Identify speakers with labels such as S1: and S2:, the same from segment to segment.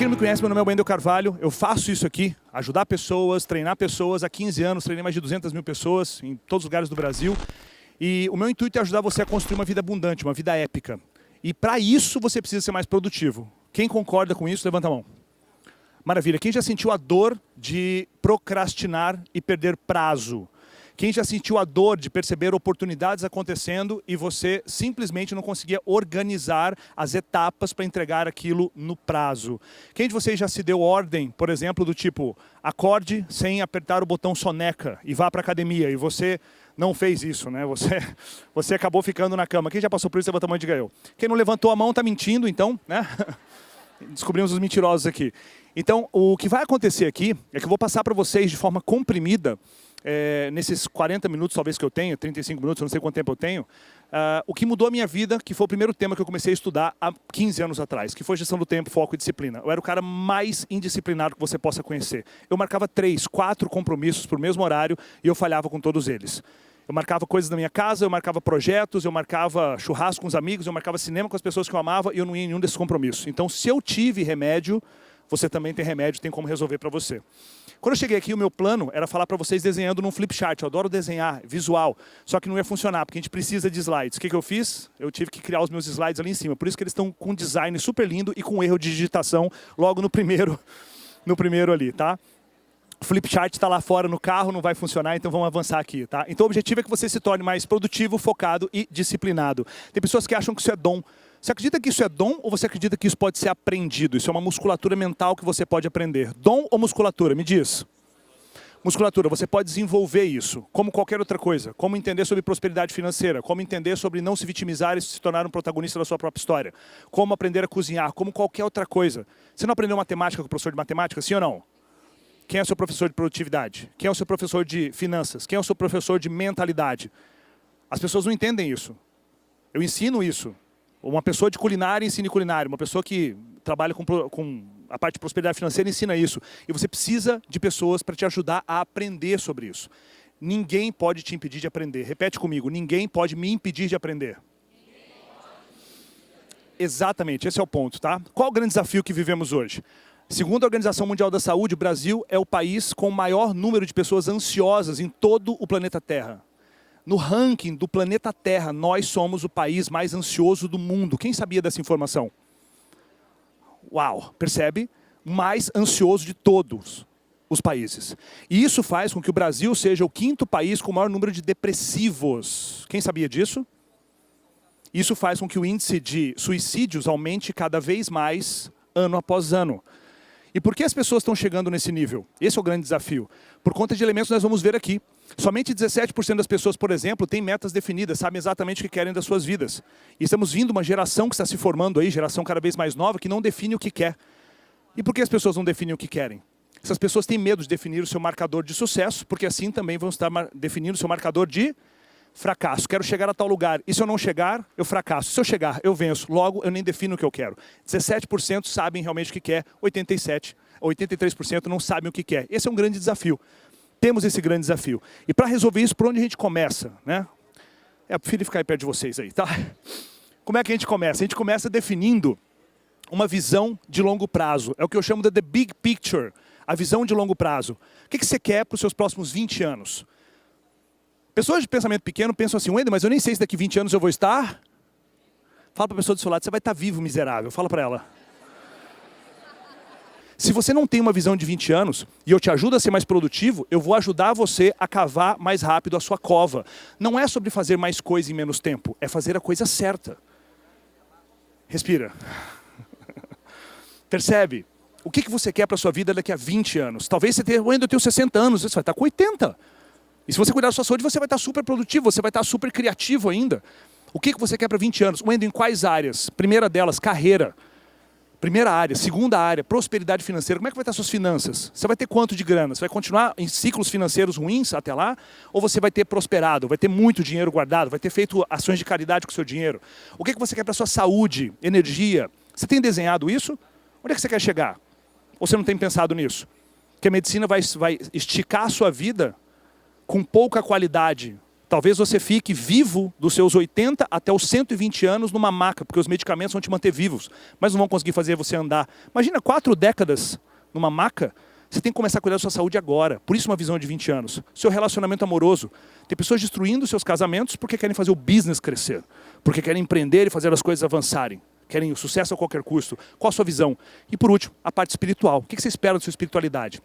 S1: não me conhece, meu nome é Wendel Carvalho. Eu faço isso aqui, ajudar pessoas, treinar pessoas. Há 15 anos, treinei mais de 200 mil pessoas em todos os lugares do Brasil. E o meu intuito é ajudar você a construir uma vida abundante, uma vida épica. E para isso você precisa ser mais produtivo. Quem concorda com isso, levanta a mão. Maravilha. Quem já sentiu a dor de procrastinar e perder prazo? Quem já sentiu a dor de perceber oportunidades acontecendo e você simplesmente não conseguia organizar as etapas para entregar aquilo no prazo? Quem de vocês já se deu ordem, por exemplo, do tipo, acorde sem apertar o botão soneca e vá para a academia, e você não fez isso, né? Você acabou ficando na cama. Quem já passou por isso, levanta a mão e diga eu. Quem não levantou a mão está mentindo, então, né? Descobrimos os mentirosos aqui. Então, o que vai acontecer aqui é que eu vou passar para vocês de forma comprimida, nesses 40 minutos talvez que eu tenho, 35 minutos, eu não sei quanto tempo eu tenho, o que mudou a minha vida, que foi o primeiro tema que eu comecei a estudar há 15 anos atrás, que foi gestão do tempo, foco e disciplina. Eu era o cara mais indisciplinado que você possa conhecer. Eu marcava 3, 4 compromissos por mesmo horário e eu falhava com todos eles. Eu marcava coisas na minha casa, eu marcava projetos, eu marcava churrasco com os amigos, eu marcava cinema com as pessoas que eu amava e eu não ia em nenhum desses compromissos. Então, se eu tive remédio, você também tem remédio, tem como resolver para você. Quando eu cheguei aqui, o meu plano era falar para vocês desenhando num flip chart. Eu adoro desenhar, visual, só que não ia funcionar, porque a gente precisa de slides. O que eu fiz? Eu tive que criar os meus slides ali em cima. Por isso que eles estão com um design super lindo e com erro de digitação logo no primeiro ali, tá? O flip chart está lá fora no carro, não vai funcionar, então vamos avançar aqui, tá? Então o objetivo é que você se torne mais produtivo, focado e disciplinado. Tem pessoas que acham que isso é dom. Você acredita que isso é dom ou você acredita que isso pode ser aprendido? Isso é uma musculatura mental que você pode aprender. Dom ou musculatura? Me diz. Musculatura, você pode desenvolver isso, como qualquer outra coisa. Como entender sobre prosperidade financeira, como entender sobre não se vitimizar e se tornar um protagonista da sua própria história. Como aprender a cozinhar, como qualquer outra coisa. Você não aprendeu matemática com o professor de matemática, sim ou não? Quem é o seu professor de produtividade? Quem é o seu professor de finanças? Quem é o seu professor de mentalidade? As pessoas não entendem isso. Eu ensino isso. Uma pessoa de culinária ensina culinária. Uma pessoa que trabalha com a parte de prosperidade financeira ensina isso. E você precisa de pessoas para te ajudar a aprender sobre isso. Ninguém pode te impedir de aprender. Repete comigo. Ninguém pode me impedir de aprender. Exatamente, esse é o ponto, tá? Qual o grande desafio que vivemos hoje? Segundo a Organização Mundial da Saúde, o Brasil é o país com o maior número de pessoas ansiosas em todo o planeta Terra. No ranking do planeta Terra, nós somos o país mais ansioso do mundo. Quem sabia dessa informação? Uau, percebe? Mais ansioso de todos os países. E isso faz com que o Brasil seja o 5º país com o maior número de depressivos. Quem sabia disso? Isso faz com que o índice de suicídios aumente cada vez mais, ano após ano. E por que as pessoas estão chegando nesse nível? Esse é o grande desafio. Por conta de elementos que nós vamos ver aqui. Somente 17% das pessoas, por exemplo, têm metas definidas, sabem exatamente o que querem das suas vidas. E estamos vindo uma geração que está se formando aí, geração cada vez mais nova, que não define o que quer. E por que as pessoas não definem o que querem? Essas pessoas têm medo de definir o seu marcador de sucesso, porque assim também vão estar definindo o seu marcador de fracasso. Quero chegar a tal lugar. E se eu não chegar, eu fracasso. Se eu chegar, eu venço. Logo, eu nem defino o que eu quero. 17% sabem realmente o que quer, 83% não sabem o que quer. Esse é um grande desafio. Temos esse grande desafio. E para resolver isso, por onde a gente começa? Né? Eu prefiro ficar aí perto de vocês aí, tá? Como é que a gente começa? A gente começa definindo uma visão de longo prazo. É o que eu chamo de the big picture. A visão de longo prazo. O que você quer para os seus próximos 20 anos? Pessoas de pensamento pequeno pensam assim, Wendel, mas eu nem sei se daqui 20 anos eu vou estar. Fala para a pessoa do seu lado, você vai estar vivo, miserável. Fala para ela. Se você não tem uma visão de 20 anos, e eu te ajudo a ser mais produtivo, eu vou ajudar você a cavar mais rápido a sua cova. Não é sobre fazer mais coisa em menos tempo, é fazer a coisa certa. Respira. Percebe? O que você quer para a sua vida daqui a 20 anos? Talvez você tenha, Wendel, eu tenho 60 anos, você vai estar com 80. E se você cuidar da sua saúde, você vai estar super produtivo, você vai estar super criativo ainda. O que você quer para 20 anos? Wendel, em quais áreas? Primeira delas, carreira. Primeira área. Segunda área, prosperidade financeira. Como é que vai estar suas finanças? Você vai ter quanto de grana? Você vai continuar em ciclos financeiros ruins até lá? Ou você vai ter prosperado, vai ter muito dinheiro guardado, vai ter feito ações de caridade com o seu dinheiro? O que você quer para sua saúde, energia? Você tem desenhado isso? Onde é que você quer chegar? Ou você não tem pensado nisso? Que a medicina vai esticar a sua vida com pouca qualidade, Talvez você fique vivo dos seus 80 até os 120 anos numa maca, porque os medicamentos vão te manter vivos, mas não vão conseguir fazer você andar. Imagina 4 décadas numa maca, você tem que começar a cuidar da sua saúde agora. Por isso uma visão de 20 anos. Seu relacionamento amoroso. Tem pessoas destruindo seus casamentos porque querem fazer o business crescer, porque querem empreender e fazer as coisas avançarem. Querem o sucesso a qualquer custo. Qual a sua visão? E por último, a parte espiritual. O que você espera da sua espiritualidade?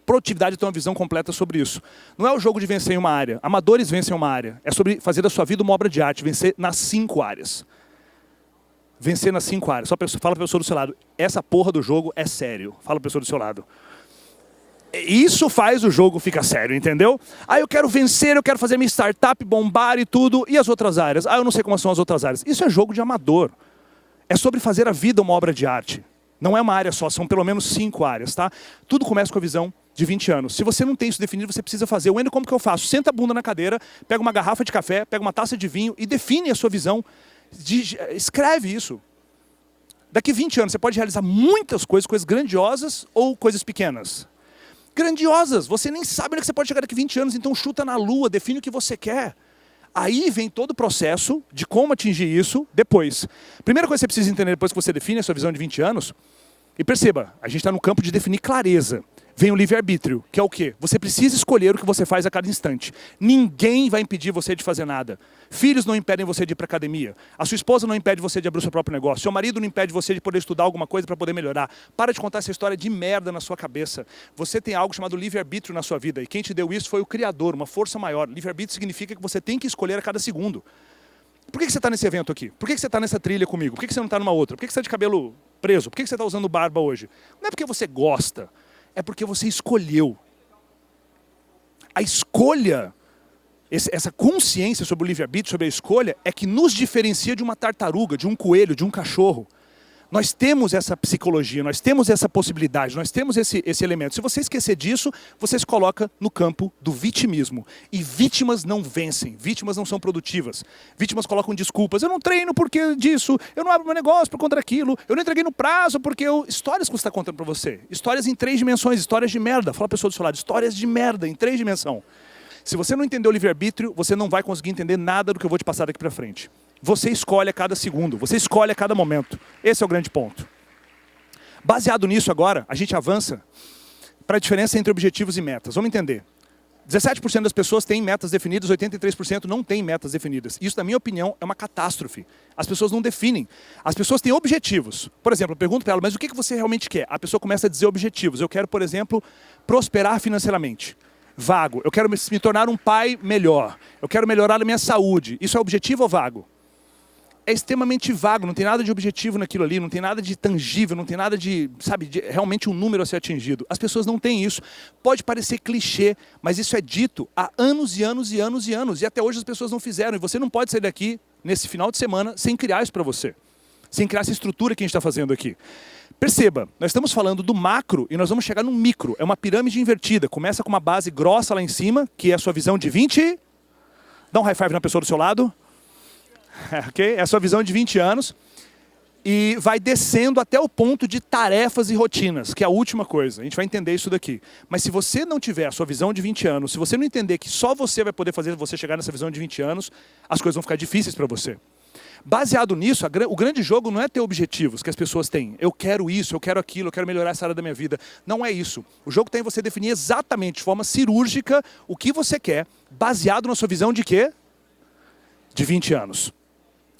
S1: Produtividade tem uma visão completa sobre isso. Não é o jogo de vencer em uma área. Amadores vencem uma área. É sobre fazer da sua vida uma obra de arte. Vencer nas 5 áreas. Vencer nas 5 áreas. Só fala para a pessoa do seu lado. Essa porra do jogo é sério. Fala para a pessoa do seu lado. Isso faz o jogo ficar sério, entendeu? Ah, eu quero vencer, eu quero fazer minha startup, bombar e tudo. E as outras áreas? Ah, eu não sei como são as outras áreas. Isso é jogo de amador. É sobre fazer a vida uma obra de arte. Não é uma área só, são pelo menos 5 áreas, tá? Tudo começa com a visão de 20 anos. Se você não tem isso definido, você precisa fazer. Wendel, como que eu faço? Senta a bunda na cadeira, pega uma garrafa de café, pega uma taça de vinho e define a sua visão. Escreve isso. Daqui 20 anos você pode realizar muitas coisas, coisas grandiosas ou coisas pequenas. Grandiosas, você nem sabe onde é que você pode chegar daqui 20 anos, então chuta na lua, define o que você quer. Aí vem todo o processo de como atingir isso depois. Primeira coisa que você precisa entender depois que você define a sua visão de 20 anos, e perceba, a gente está no campo de definir clareza. Vem o livre-arbítrio, que é o quê? Você precisa escolher o que você faz a cada instante. Ninguém vai impedir você de fazer nada. Filhos não impedem você de ir para a academia. A sua esposa não impede você de abrir o seu próprio negócio. Seu marido não impede você de poder estudar alguma coisa para poder melhorar. Para de contar essa história de merda na sua cabeça. Você tem algo chamado livre-arbítrio na sua vida. E quem te deu isso foi o Criador, uma força maior. Livre-arbítrio significa que você tem que escolher a cada segundo. Por que você está nesse evento aqui? Por que você está nessa trilha comigo? Por que você não está numa outra? Por que você está de cabelo preso? Por que você está usando barba hoje? Não é porque você gosta. É porque você escolheu. A escolha, essa consciência sobre o livre-arbítrio, sobre a escolha, é que nos diferencia de uma tartaruga, de um coelho, de um cachorro. Nós temos essa psicologia, nós temos essa possibilidade, nós temos esse elemento. Se você esquecer disso, você se coloca no campo do vitimismo. E vítimas não vencem, vítimas não são produtivas. Vítimas colocam desculpas. Eu não treino porque disso, eu não abro meu negócio por conta daquilo, eu não entreguei no prazo porque eu... Histórias que você está contando para você. Histórias em 3 dimensões, histórias de merda. Fala a pessoa do seu lado, histórias de merda em 3 dimensões. Se você não entender o livre-arbítrio, você não vai conseguir entender nada do que eu vou te passar daqui para frente. Você escolhe a cada segundo, você escolhe a cada momento. Esse é o grande ponto. Baseado nisso agora, a gente avança para a diferença entre objetivos e metas. Vamos entender. 17% das pessoas têm metas definidas, 83% não têm metas definidas. Isso, na minha opinião, é uma catástrofe. As pessoas não definem. As pessoas têm objetivos. Por exemplo, eu pergunto para ela, mas o que você realmente quer? A pessoa começa a dizer objetivos. Eu quero, por exemplo, prosperar financeiramente. Vago. Eu quero me tornar um pai melhor. Eu quero melhorar a minha saúde. Isso é objetivo ou vago? É extremamente vago, não tem nada de objetivo naquilo ali, não tem nada de tangível, não tem nada de, sabe, de realmente um número a ser atingido. As pessoas não têm isso. Pode parecer clichê, mas isso é dito há anos e anos e anos e anos. E até hoje as pessoas não fizeram. E você não pode sair daqui, nesse final de semana, sem criar isso para você. Sem criar essa estrutura que a gente está fazendo aqui. Perceba, nós estamos falando do macro e nós vamos chegar no micro. É uma pirâmide invertida. Começa com uma base grossa lá em cima, que é a sua visão de 20... Dá um high five na pessoa do seu lado. Okay? É a sua visão de 20 anos e vai descendo até o ponto de tarefas e rotinas, que é a última coisa. A gente vai entender isso daqui. Mas se você não tiver a sua visão de 20 anos, se você não entender que só você vai poder fazer você chegar nessa visão de 20 anos, as coisas vão ficar difíceis para você. Baseado nisso, o grande jogo não é ter objetivos que as pessoas têm. Eu quero isso, eu quero aquilo, eu quero melhorar essa área da minha vida. Não é isso. O jogo tem você definir exatamente, de forma cirúrgica, o que você quer, baseado na sua visão de quê? De 20 anos.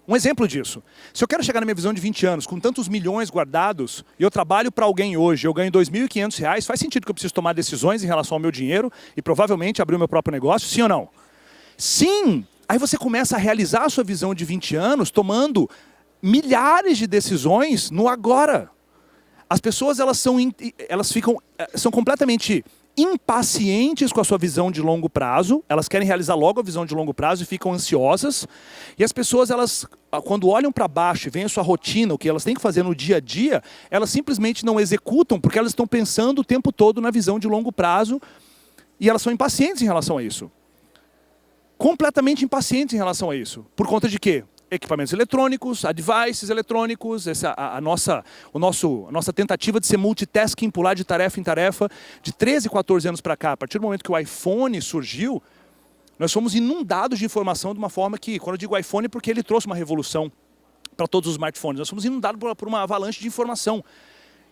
S1: Um exemplo disso. Se eu quero chegar na minha visão de 20 anos, com tantos milhões guardados, e eu trabalho para alguém hoje, eu ganho R$ 2.500, faz sentido que eu preciso tomar decisões em relação ao meu dinheiro e provavelmente abrir o meu próprio negócio? Sim ou não? Sim! Aí você começa a realizar a sua visão de 20 anos tomando milhares de decisões no agora. As pessoas são completamente impacientes com a sua visão de longo prazo, elas querem realizar logo a visão de longo prazo e ficam ansiosas. E as pessoas, quando olham para baixo e veem a sua rotina, o que elas têm que fazer no dia a dia, elas simplesmente não executam porque elas estão pensando o tempo todo na visão de longo prazo e elas são impacientes em relação a isso. Completamente impacientes em relação a isso. Por conta de quê? Equipamentos eletrônicos, devices eletrônicos, a nossa tentativa de ser multitasking, pular de tarefa em tarefa, de 13, 14 anos para cá, a partir do momento que o iPhone surgiu, Nós somos inundados de informação de uma forma que, quando eu digo iPhone, é porque ele trouxe uma revolução para todos os smartphones. Nós somos inundados por uma avalanche de informação.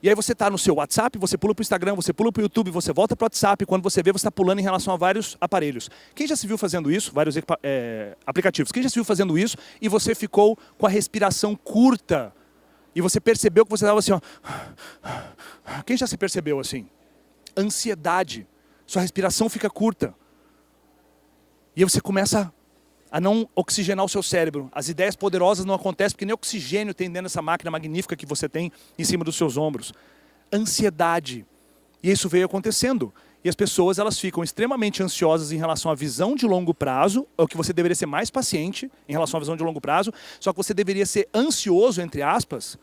S1: E aí você está no seu WhatsApp, você pula para o Instagram, você pula para o YouTube, você volta para o WhatsApp, quando você vê, você está pulando em relação a vários aparelhos. Quem já se viu fazendo isso? Vários aplicativos. Quem já se viu fazendo isso e você ficou com a respiração curta? E você percebeu que você estava assim, ó. Quem já se percebeu assim? Ansiedade. Sua respiração fica curta. E aí você começa a não oxigenar o seu cérebro. As ideias poderosas não acontecem porque nem oxigênio tem dentro dessa máquina magnífica que você tem em cima dos seus ombros. Ansiedade. E isso veio acontecendo. E as pessoas, elas ficam extremamente ansiosas em relação à visão de longo prazo, ou que você deveria ser mais paciente em relação à visão de longo prazo, só que você deveria ser ansioso, entre aspas,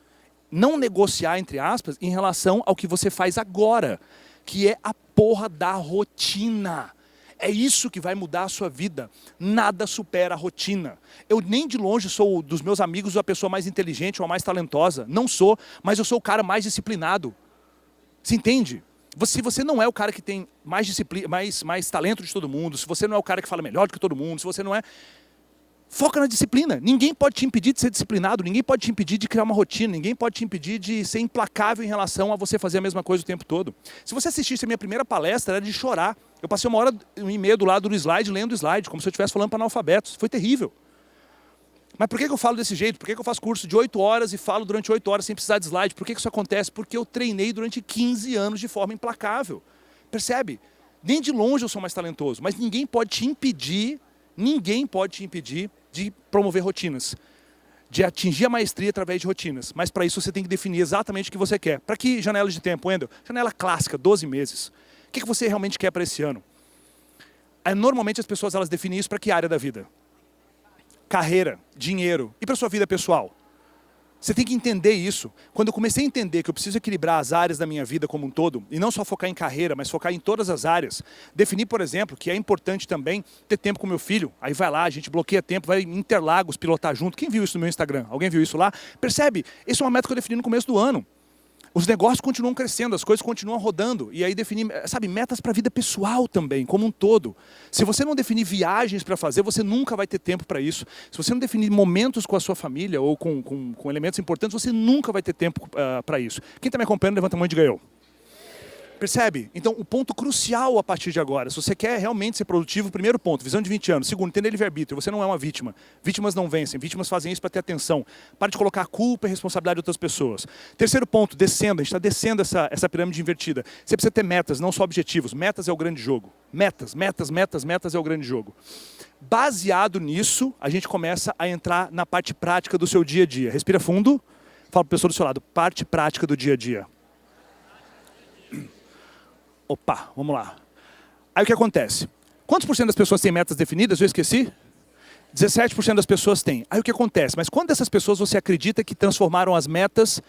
S1: não negociar, entre aspas, em relação ao que você faz agora, que é a porra da rotina. É isso que vai mudar a sua vida. Nada supera a rotina. Eu nem de longe sou dos meus amigos a pessoa mais inteligente ou a mais talentosa. Não sou, mas eu sou o cara mais disciplinado. Você entende? Se você não é o cara que tem mais disciplina, mais talento de todo mundo, se você não é o cara que fala melhor do que todo mundo, se você não é... Foca na disciplina. Ninguém pode te impedir de ser disciplinado, ninguém pode te impedir de criar uma rotina, ninguém pode te impedir de ser implacável em relação a você fazer a mesma coisa o tempo todo. Se você assistisse a minha primeira palestra, era de chorar. Eu passei 1h30 do lado do slide, lendo o slide, como se eu estivesse falando para analfabetos. Foi terrível. Mas por que eu falo desse jeito? Por que eu faço curso de 8 horas e falo durante 8 horas sem precisar de slide? Por que isso acontece? Porque eu treinei durante 15 anos de forma implacável. Percebe? Nem de longe eu sou mais talentoso, mas ninguém pode te impedir de promover rotinas, de atingir a maestria através de rotinas. Mas para isso você tem que definir exatamente o que você quer. Para que janela de tempo, Wendel? Janela clássica, 12 meses. O que você realmente quer para esse ano? Normalmente as pessoas elas definem isso para que área da vida? Carreira, dinheiro. E para sua vida pessoal? Você tem que entender isso. Quando eu comecei a entender que eu preciso equilibrar as áreas da minha vida como um todo, e não só focar em carreira, mas focar em todas as áreas, definir, por exemplo, que é importante também ter tempo com meu filho. Aí vai lá, a gente bloqueia tempo, vai em Interlagos pilotar junto. Quem viu isso no meu Instagram? Alguém viu isso lá? Percebe? Isso é uma meta que eu defini no começo do ano. Os negócios continuam crescendo, as coisas continuam rodando. E aí definir, sabe, metas para a vida pessoal também, como um todo. Se você não definir viagens para fazer, você nunca vai ter tempo para isso. Se você não definir momentos com a sua família ou com elementos importantes, você nunca vai ter tempo para isso. Quem está me acompanhando, levanta a mão e diga eu. Percebe? Então, o ponto crucial a partir de agora, se você quer realmente ser produtivo, primeiro ponto, visão de 20 anos. Segundo, entender livre-arbítrio. Você não é uma vítima. Vítimas não vencem. Vítimas fazem isso para ter atenção. Para de colocar a culpa e responsabilidade de outras pessoas. Terceiro ponto, descendo. A gente está descendo essa pirâmide invertida. Você precisa ter metas, não só objetivos. Metas é o grande jogo. Metas é o grande jogo. Baseado nisso, a gente começa a entrar na parte prática do seu dia a dia. Respira fundo. Fala para a pessoa do seu lado. Parte prática do dia a dia. Opa, vamos lá. Aí o que acontece? Quantos por cento das pessoas têm metas definidas? Eu esqueci? 17% das pessoas têm. Aí o que acontece? Mas quantas dessas pessoas você acredita que transformaram as metas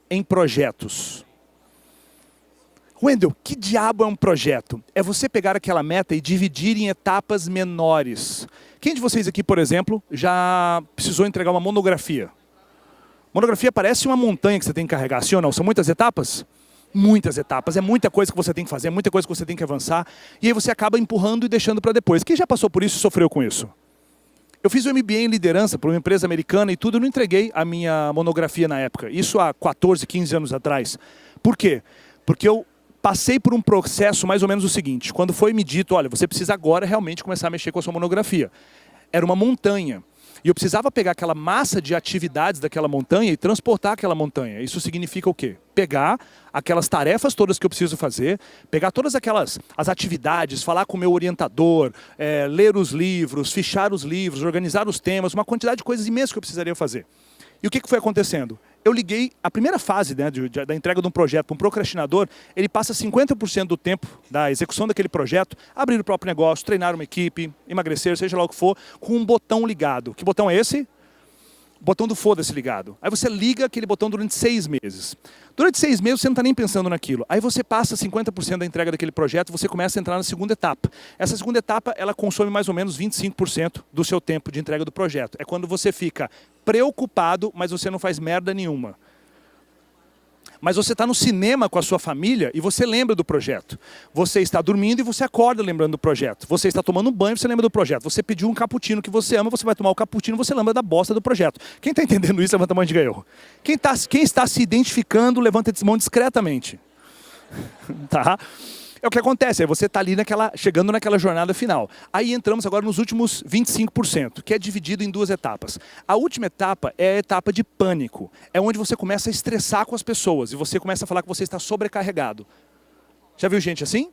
S1: em projetos? Wendel, que diabo é um projeto? É você pegar aquela meta e dividir em etapas menores. Quem de vocês aqui, por exemplo, já precisou entregar uma monografia? Monografia parece uma montanha que você tem que carregar, sim ou não? São muitas etapas? Muitas etapas, é muita coisa que você tem que fazer, é muita coisa que você tem que avançar, e aí você acaba empurrando e deixando para depois. Quem já passou por isso e sofreu com isso? Eu fiz o MBA em liderança para uma empresa americana e tudo, eu não entreguei a minha monografia na época, isso há 14, 15 anos atrás. Por quê? Porque eu passei por um processo mais ou menos o seguinte, quando foi me dito, olha, você precisa agora realmente começar a mexer com a sua monografia. Era uma montanha. E eu precisava pegar aquela massa de atividades daquela montanha e transportar aquela montanha. Isso significa o quê? Pegar aquelas tarefas todas que eu preciso fazer, pegar todas as atividades, falar com o meu orientador, ler os livros, fichar os livros, organizar os temas, uma quantidade de coisas imensas que eu precisaria fazer. E o que foi acontecendo? Eu liguei, a primeira fase, né, da entrega de um projeto para um procrastinador, ele passa 50% do tempo da execução daquele projeto, abrir o próprio negócio, treinar uma equipe, emagrecer, seja lá o que for, com um botão ligado. Que botão é esse? Botão do foda-se ligado. Aí você liga aquele botão durante 6 meses. Durante 6 meses você não está nem pensando naquilo. Aí você passa 50% da entrega daquele projeto, você começa a entrar na segunda etapa. Essa segunda etapa, ela consome mais ou menos 25% do seu tempo de entrega do projeto. É quando você fica preocupado, mas você não faz merda nenhuma. Mas você está no cinema com a sua família e você lembra do projeto. Você está dormindo e você acorda lembrando do projeto. Você está tomando um banho e você lembra do projeto. Você pediu um cappuccino que você ama, você vai tomar o cappuccino e você lembra da bosta do projeto. Quem está entendendo isso, levanta a mão de ganhou. Quem está se identificando, levanta a mão discretamente. Tá? É o que acontece, aí você está ali chegando naquela jornada final. Aí entramos agora nos últimos 25%, que é dividido em duas etapas. A última etapa é a etapa de pânico. É onde você começa a estressar com as pessoas e você começa a falar que você está sobrecarregado. Já viu gente assim?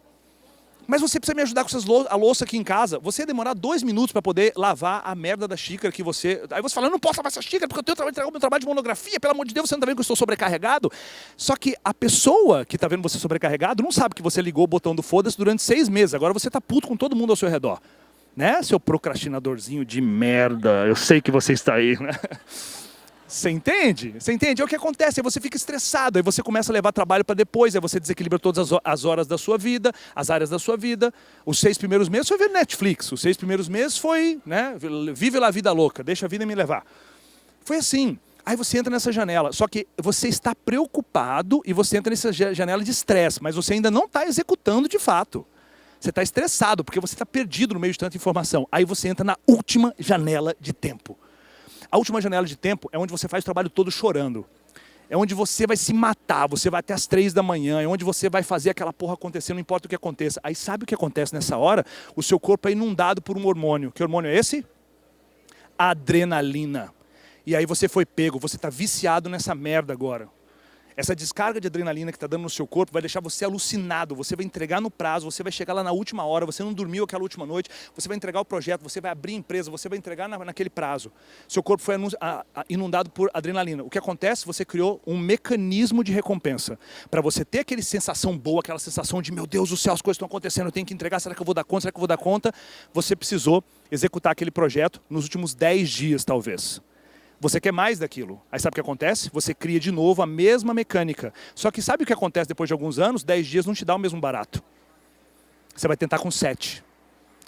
S1: Mas você precisa me ajudar com a louça aqui em casa. Você ia demorar 2 minutos para poder lavar a merda da xícara que você... Aí você fala, eu não posso lavar essa xícara porque eu tenho que entregar o meu trabalho de monografia. Pelo amor de Deus, você não está vendo que eu estou sobrecarregado? Só que a pessoa que está vendo você sobrecarregado não sabe que você ligou o botão do foda-se durante 6 meses. Agora você está puto com todo mundo ao seu redor. Né, seu procrastinadorzinho de merda? Eu sei que você está aí, né? Você entende? Você entende? É o que acontece, aí você fica estressado, aí você começa a levar trabalho para depois, aí você desequilibra todas as horas da sua vida, as áreas da sua vida. Os 6 primeiros meses foi ver Netflix, os 6 primeiros meses foi, né, vive lá a vida louca, deixa a vida me levar. Foi assim. Aí você entra nessa janela, só que você está preocupado e você entra nessa janela de estresse, mas você ainda não está executando de fato. Você está estressado, porque você está perdido no meio de tanta informação. Aí você entra na última janela de tempo. A última janela de tempo é onde você faz o trabalho todo chorando. É onde você vai se matar, você vai até as 3 da manhã, é onde você vai fazer aquela porra acontecer, não importa o que aconteça. Aí sabe o que acontece nessa hora? O seu corpo é inundado por um hormônio. Que hormônio é esse? Adrenalina. E aí você foi pego, você está viciado nessa merda agora. Essa descarga de adrenalina que está dando no seu corpo vai deixar você alucinado, você vai entregar no prazo, você vai chegar lá na última hora, você não dormiu aquela última noite, você vai entregar o projeto, você vai abrir a empresa, você vai entregar naquele prazo. Seu corpo foi inundado por adrenalina. O que acontece? Você criou um mecanismo de recompensa. Para você ter aquela sensação boa, aquela sensação de, meu Deus do céu, as coisas estão acontecendo, eu tenho que entregar, será que eu vou dar conta, será que eu vou dar conta? Você precisou executar aquele projeto nos últimos 10 dias, talvez. Você quer mais daquilo. Aí sabe o que acontece? Você cria de novo a mesma mecânica. Só que sabe o que acontece depois de alguns anos? 10 dias não te dá o mesmo barato. Você vai tentar com 7.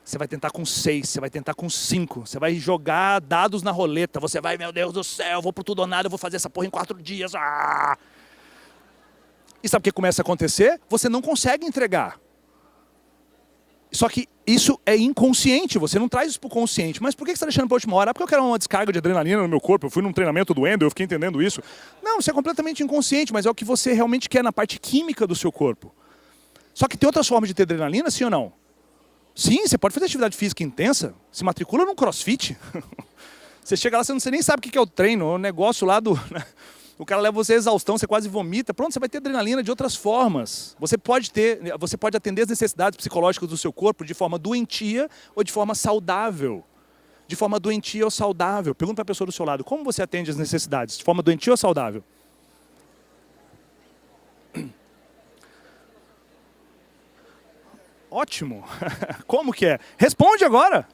S1: Você vai tentar com 6. Você vai tentar com 5. Você vai jogar dados na roleta. Você vai, meu Deus do céu, eu vou pro tudo ou nada, eu vou fazer essa porra em 4 dias. Ah! E sabe o que começa a acontecer? Você não consegue entregar. Só que isso é inconsciente, você não traz isso para o consciente. Mas por que você está deixando para a última hora? Ah, porque eu quero uma descarga de adrenalina no meu corpo, eu fui num treinamento do Endo, eu fiquei entendendo isso. Não, isso é completamente inconsciente, mas é o que você realmente quer na parte química do seu corpo. Só que tem outras formas de ter adrenalina, sim ou não? Sim, você pode fazer atividade física intensa, se matricula num crossfit. Você chega lá, você nem sabe o que é o treino, o negócio lá do... O cara leva você à exaustão, você quase vomita. Pronto, você vai ter adrenalina de outras formas. Você pode atender as necessidades psicológicas do seu corpo de forma doentia ou de forma saudável. De forma doentia ou saudável. Pergunta para a pessoa do seu lado, como você atende as necessidades? De forma doentia ou saudável? Ótimo. Como que é? Responde agora.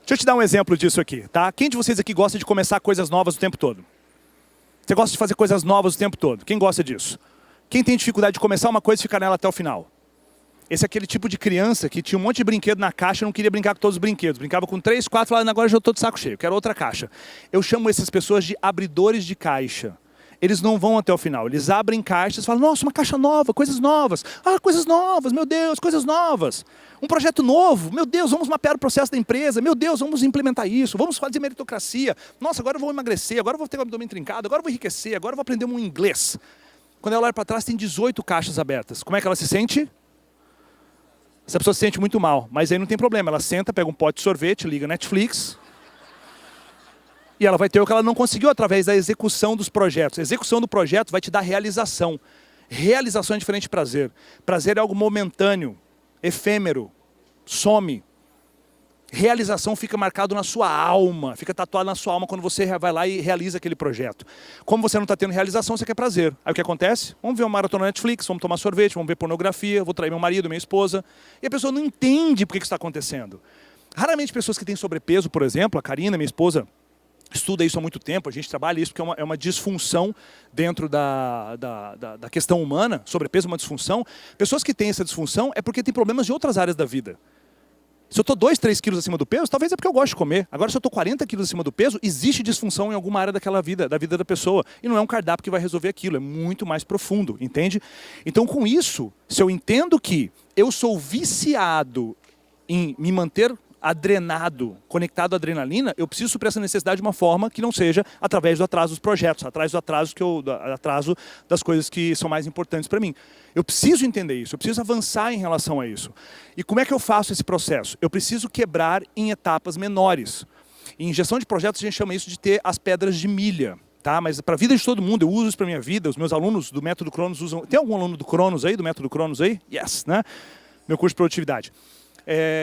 S1: Deixa eu te dar um exemplo disso aqui, tá? Quem de vocês aqui gosta de começar coisas novas o tempo todo? Você gosta de fazer coisas novas o tempo todo? Quem gosta disso? Quem tem dificuldade de começar uma coisa e ficar nela até o final? Esse é aquele tipo de criança que tinha um monte de brinquedo na caixa e não queria brincar com todos os brinquedos. Brincava com 3, 4, falava, agora já estou de saco cheio, quero outra caixa. Eu chamo essas pessoas de abridores de caixa. Eles não vão até o final, eles abrem caixas e falam, nossa, uma caixa nova, coisas novas. Ah, coisas novas, meu Deus, coisas novas. Um projeto novo, meu Deus, vamos mapear o processo da empresa, meu Deus, vamos implementar isso, vamos fazer meritocracia. Nossa, agora eu vou emagrecer, agora eu vou ter o abdômen trincado, agora eu vou enriquecer, agora eu vou aprender um inglês. Quando ela olha para trás, tem 18 caixas abertas. Como é que ela se sente? Essa pessoa se sente muito mal, mas aí não tem problema. Ela senta, pega um pote de sorvete, liga Netflix... E ela vai ter o que ela não conseguiu através da execução dos projetos. A execução do projeto vai te dar realização. Realização é diferente de prazer. Prazer é algo momentâneo, efêmero, some. Realização fica marcado na sua alma, fica tatuado na sua alma quando você vai lá e realiza aquele projeto. Como você não está tendo realização, você quer prazer. Aí o que acontece? Vamos ver uma maratona Netflix, vamos tomar sorvete, vamos ver pornografia, vou trair meu marido, minha esposa. E a pessoa não entende por que isso está acontecendo. Raramente pessoas que têm sobrepeso, por exemplo, a Karina, minha esposa, estuda isso há muito tempo, a gente trabalha isso porque é uma disfunção dentro da questão humana, sobrepeso é uma disfunção. Pessoas que têm essa disfunção é porque têm problemas de outras áreas da vida. Se eu estou 2, 3 quilos acima do peso, talvez é porque eu gosto de comer. Agora, se eu estou 40 quilos acima do peso, existe disfunção em alguma área daquela vida, da vida da pessoa. E não é um cardápio que vai resolver aquilo, é muito mais profundo, entende? Então, com isso, se eu entendo que eu sou viciado em me manter adrenado, conectado à adrenalina, eu preciso suprir essa necessidade de uma forma que não seja através do atraso dos projetos, atrás do atraso, atraso das coisas que são mais importantes para mim. Eu preciso entender isso, eu preciso avançar em relação a isso. E como é que eu faço esse processo? Eu preciso quebrar em etapas menores. Em gestão de projetos a gente chama isso de ter as pedras de milha. Tá? Mas para a vida de todo mundo, eu uso isso para a minha vida, os meus alunos do Método Cronos usam... Tem algum aluno do Cronos aí, do Método Cronos aí? Yes, né? Meu curso de produtividade.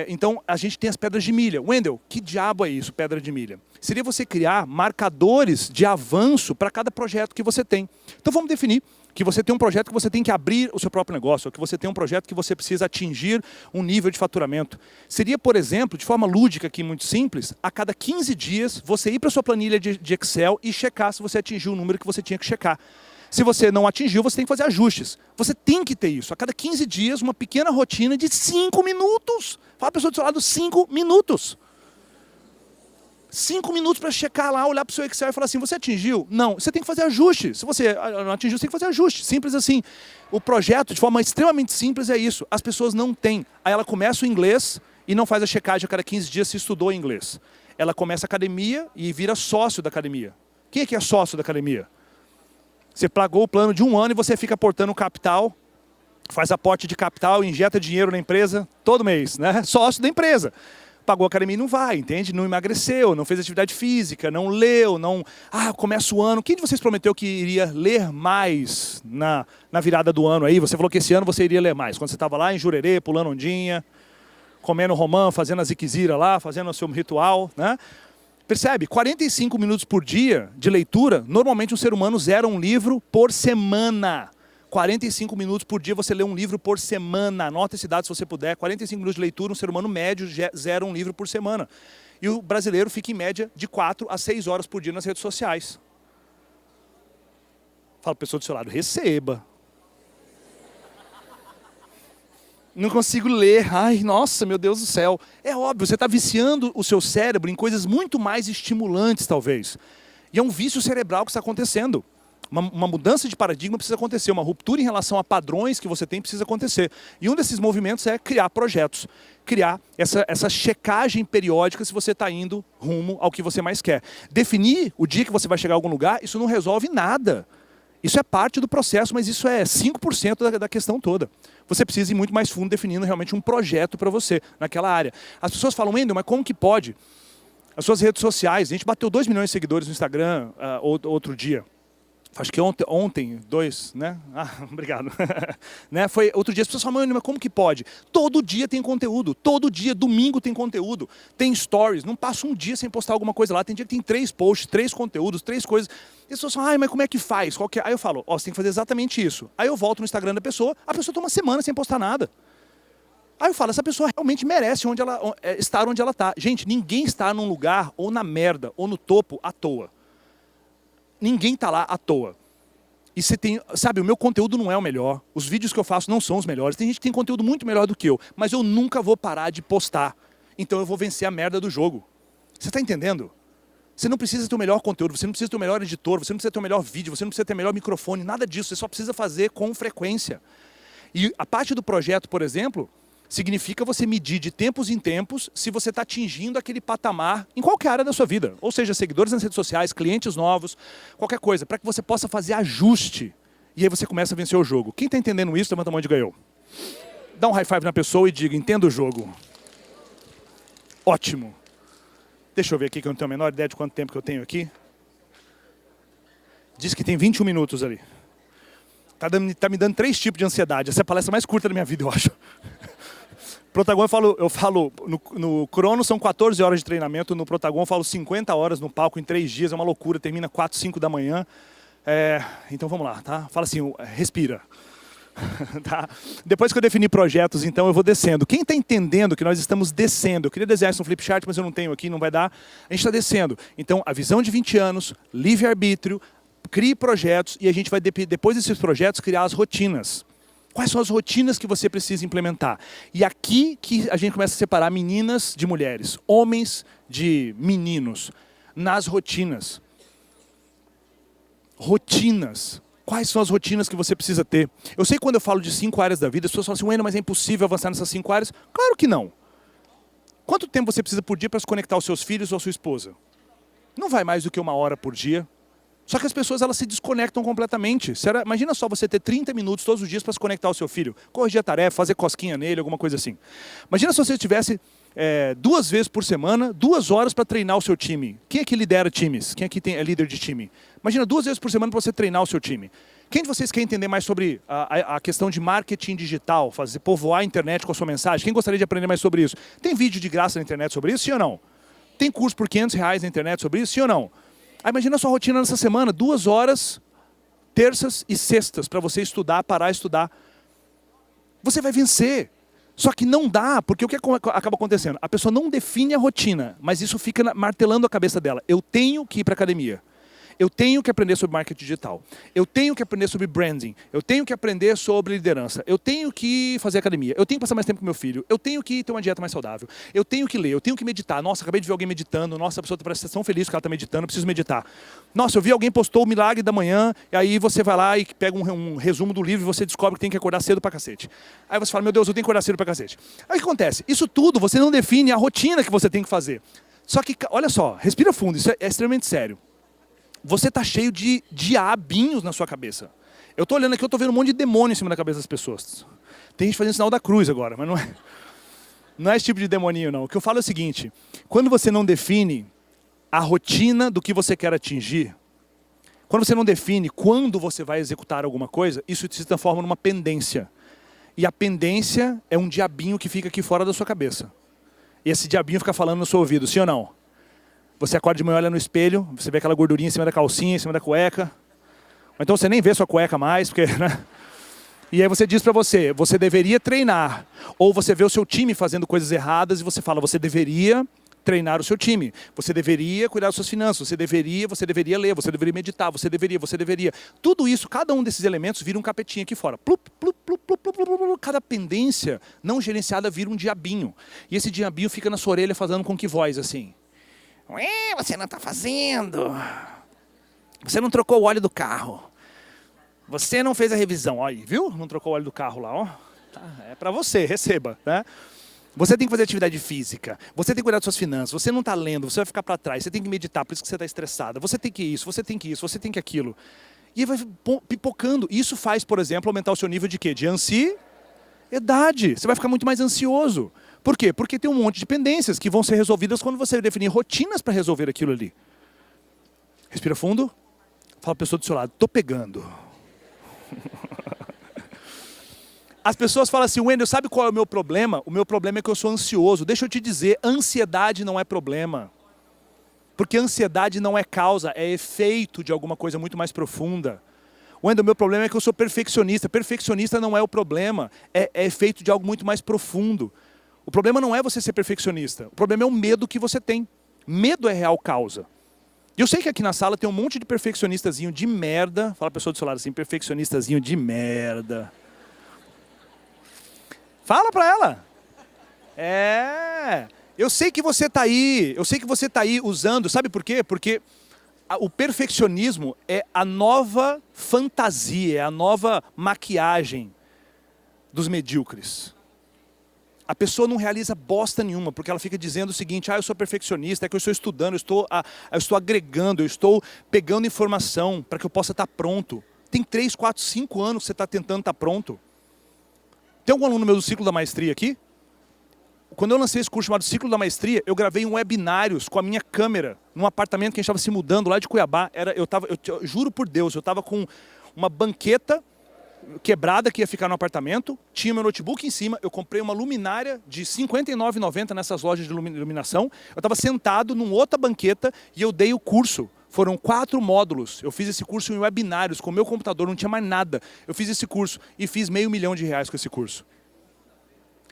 S1: Então, a gente tem as pedras de milha. Wendel, que diabo é isso, pedra de milha? Seria você criar marcadores de avanço para cada projeto que você tem. Então, vamos definir que você tem um projeto que você tem que abrir o seu próprio negócio, ou que você tem um projeto que você precisa atingir um nível de faturamento. Seria, por exemplo, de forma lúdica aqui, muito simples, a cada 15 dias, você ir para a sua planilha de Excel e checar se você atingiu o número que você tinha que checar. Se você não atingiu, você tem que fazer ajustes. Você tem que ter isso. A cada 15 dias, uma pequena rotina de 5 minutos. Fala a pessoa do seu lado, 5 minutos. 5 minutos para checar lá, olhar para o seu Excel e falar assim, você atingiu? Não, você tem que fazer ajuste. Se você não atingiu, você tem que fazer ajuste. Simples assim. O projeto, de forma extremamente simples, é isso. As pessoas não têm. Aí ela começa o inglês e não faz a checagem a cada 15 dias se estudou inglês. Ela começa a academia e vira sócio da academia. Quem é que é sócio da academia? Você pagou o plano de 1 ano e você fica aportando capital, faz aporte de capital, injeta dinheiro na empresa todo mês, né? Sócio da empresa. Pagou a academia e não vai, entende? Não emagreceu, não fez atividade física, não leu, não... começa o ano. Quem de vocês prometeu que iria ler mais na virada do ano aí? Você falou que esse ano você iria ler mais. Quando você estava lá em Jurerê, pulando ondinha, comendo romã, fazendo a ziquezira lá, fazendo o seu ritual, né? Percebe? 45 minutos por dia de leitura, normalmente um ser humano zera um livro por semana. 45 minutos por dia você lê um livro por semana. Anota esse dado se você puder. 45 minutos de leitura, um ser humano médio zera um livro por semana. E o brasileiro fica em média de 4 a 6 horas por dia nas redes sociais. Fala para a pessoa do seu lado, receba. Não consigo ler, ai, nossa, meu Deus do céu. É óbvio, você está viciando o seu cérebro em coisas muito mais estimulantes, talvez. E é um vício cerebral que está acontecendo. Uma mudança de paradigma precisa acontecer, uma ruptura em relação a padrões que você tem precisa acontecer. E um desses movimentos é criar projetos, criar essa checagem periódica se você está indo rumo ao que você mais quer. Definir o dia que você vai chegar a algum lugar, isso não resolve nada. Isso é parte do processo, mas isso é 5% da questão toda. Você precisa ir muito mais fundo definindo realmente um projeto para você naquela área. As pessoas falam, Wendel, mas como que pode? As suas redes sociais, a gente bateu 2 milhões de seguidores no Instagram outro dia. Acho que ontem 2, né? Obrigado. Né? Foi outro dia, as pessoas falam, mas como que pode? Todo dia tem conteúdo, todo dia, domingo tem conteúdo, tem stories, não passa um dia sem postar alguma coisa lá, tem dia que tem 3 posts, 3 conteúdos, 3 coisas. E as pessoas falam, mas como é que faz? Qual que é? Aí eu falo, você tem que fazer exatamente isso. Aí eu volto no Instagram da pessoa, a pessoa tá uma semana sem postar nada. Aí eu falo, essa pessoa realmente merece estar onde ela está. Gente, ninguém está num lugar, ou na merda, ou no topo, à toa. Ninguém está lá à toa. E você tem, sabe, o meu conteúdo não é o melhor. Os vídeos que eu faço não são os melhores. Tem gente que tem conteúdo muito melhor do que eu. Mas eu nunca vou parar de postar. Então eu vou vencer a merda do jogo. Você está entendendo? Você não precisa ter o melhor conteúdo, você não precisa ter o melhor editor, você não precisa ter o melhor vídeo, você não precisa ter o melhor microfone, nada disso. Você só precisa fazer com frequência. E a parte do projeto, por exemplo, significa você medir de tempos em tempos se você está atingindo aquele patamar em qualquer área da sua vida. Ou seja, seguidores nas redes sociais, clientes novos, qualquer coisa, para que você possa fazer ajuste. E aí você começa a vencer o jogo. Quem está entendendo isso, levanta a mão de ganhou. Dá um high five na pessoa e diga, entenda o jogo. Ótimo. Deixa eu ver aqui que eu não tenho a menor ideia de quanto tempo que eu tenho aqui. Diz que tem 21 minutos ali. Tá me dando 3 tipos de ansiedade. Essa é a palestra mais curta da minha vida, eu acho. Protagon eu falo no Cronos são 14 horas de treinamento, no Protagon eu falo 50 horas no palco em 3 dias, é uma loucura, termina 4, 5 da manhã. Então vamos lá, tá? Fala assim, respira. Tá? Depois que eu defini projetos, então eu vou descendo. Quem está entendendo que nós estamos descendo? Eu queria desenhar isso no flipchart, mas eu não tenho aqui, não vai dar. A gente está descendo. Então, a visão de 20 anos, livre-arbítrio, crie projetos e a gente vai, depois desses projetos, criar as rotinas. Quais são as rotinas que você precisa implementar? E aqui que a gente começa a separar meninas de mulheres, homens de meninos, nas rotinas. Rotinas. Quais são as rotinas que você precisa ter? Eu sei que quando eu falo de 5 áreas da vida, as pessoas falam assim, Wendel, mas é impossível avançar nessas 5 áreas. Claro que não. Quanto tempo você precisa por dia para se conectar aos seus filhos ou à sua esposa? Não vai mais do que 1 hora por dia. Só que as pessoas elas se desconectam completamente. Imagina só você ter 30 minutos todos os dias para se conectar ao seu filho. Corrigir a tarefa, fazer cosquinha nele, alguma coisa assim. Imagina se você tivesse 2 vezes por semana, 2 horas para treinar o seu time. Quem é que lidera times? Quem aqui é líder de time? Imagina 2 vezes por semana para você treinar o seu time. Quem de vocês quer entender mais sobre a questão de marketing digital? Povoar a internet com a sua mensagem? Quem gostaria de aprender mais sobre isso? Tem vídeo de graça na internet sobre isso, sim ou não? Tem curso por R$500 na internet sobre isso, sim ou não? Aí imagina a sua rotina nessa semana, 2 horas, terças e sextas, para você estudar, parar e estudar. Você vai vencer. Só que não dá, porque o que acaba acontecendo? A pessoa não define a rotina, mas isso fica martelando a cabeça dela. Eu tenho que ir para a academia. Eu tenho que aprender sobre marketing digital. Eu tenho que aprender sobre branding. Eu tenho que aprender sobre liderança. Eu tenho que fazer academia. Eu tenho que passar mais tempo com meu filho. Eu tenho que ter uma dieta mais saudável. Eu tenho que ler. Eu tenho que meditar. Nossa, acabei de ver alguém meditando. Nossa, a pessoa parece estar tão feliz que ela está meditando. Eu preciso meditar. Nossa, eu vi alguém postou o milagre da manhã. E aí você vai lá e pega um resumo do livro e você descobre que tem que acordar cedo pra cacete. Aí você fala, meu Deus, eu tenho que acordar cedo pra cacete. Aí o que acontece? Isso tudo você não define a rotina que você tem que fazer. Só que, olha só, respira fundo. Isso é extremamente sério. Você está cheio de diabinhos na sua cabeça. Eu estou olhando aqui, eu estou vendo um monte de demônio em cima da cabeça das pessoas. Tem gente fazendo sinal da cruz agora, mas não é esse tipo de demoninho, não. O que eu falo é o seguinte, quando você não define a rotina do que você quer atingir, quando você não define quando você vai executar alguma coisa, isso se transforma numa pendência. E a pendência é um diabinho que fica aqui fora da sua cabeça. E esse diabinho fica falando no seu ouvido, sim ou não? Você acorda de manhã, olha no espelho, você vê aquela gordurinha em cima da calcinha, em cima da cueca. Ou então você nem vê sua cueca mais, porque, né? E aí você diz pra você deveria treinar. Ou você vê o seu time fazendo coisas erradas e você fala, você deveria treinar o seu time. Você deveria cuidar das suas finanças. Você deveria ler, você deveria meditar, você deveria. Tudo isso, cada um desses elementos vira um capetinho aqui fora. Plup, plup, plup, plup, plup, plup, plup. Cada pendência não gerenciada vira um diabinho. E esse diabinho fica na sua orelha fazendo com que voz assim. Ué, você não está fazendo. Você não trocou o óleo do carro. Você não fez a revisão. Olha, viu? Não trocou o óleo do carro lá, ó. Tá, é para você, receba, né? Você tem que fazer atividade física. Você tem que cuidar das suas finanças. Você não está lendo, você vai ficar para trás. Você tem que meditar, por isso que você está estressada. Você tem que isso, você tem que isso, você tem que aquilo. E vai pipocando. Isso faz, por exemplo, aumentar o seu nível de quê? De ansiedade. Você vai ficar muito mais ansioso. Por quê? Porque tem um monte de pendências que vão ser resolvidas quando você definir rotinas para resolver aquilo ali. Respira fundo. Fala para a pessoa do seu lado, tô pegando. As pessoas falam assim, Wendel, sabe qual é o meu problema? O meu problema é que eu sou ansioso. Deixa eu te dizer, ansiedade não é problema. Porque ansiedade não é causa, é efeito de alguma coisa muito mais profunda. Wendel, o meu problema é que eu sou perfeccionista. Perfeccionista não é o problema, é efeito de algo muito mais profundo. O problema não é você ser perfeccionista, o problema é o medo que você tem. Medo é real causa. E eu sei que aqui na sala tem um monte de perfeccionistazinho de merda. Fala a pessoa do seu lado assim, perfeccionistazinho de merda. Fala pra ela. Eu sei que você tá aí, usando, sabe por quê? Porque o perfeccionismo é a nova fantasia, é a nova maquiagem dos medíocres. A pessoa não realiza bosta nenhuma, porque ela fica dizendo o seguinte, eu sou perfeccionista, é que eu estou estudando, eu estou agregando, eu estou pegando informação para que eu possa estar pronto. Tem 3, 4, 5 anos que você está tentando estar pronto. Tem algum aluno meu do Ciclo da Maestria aqui? Quando eu lancei esse curso chamado Ciclo da Maestria, eu gravei um webinários com a minha câmera, num apartamento que a gente estava se mudando lá de Cuiabá. Eu juro por Deus, eu estava com uma banqueta quebrada que ia ficar no apartamento, tinha meu notebook em cima, eu comprei uma luminária de R$ 59,90 nessas lojas de iluminação, eu estava sentado numa outra banqueta e eu dei o curso. Foram 4 módulos, eu fiz esse curso em webinários, com o meu computador, não tinha mais nada. Eu fiz esse curso e fiz R$500 mil com esse curso.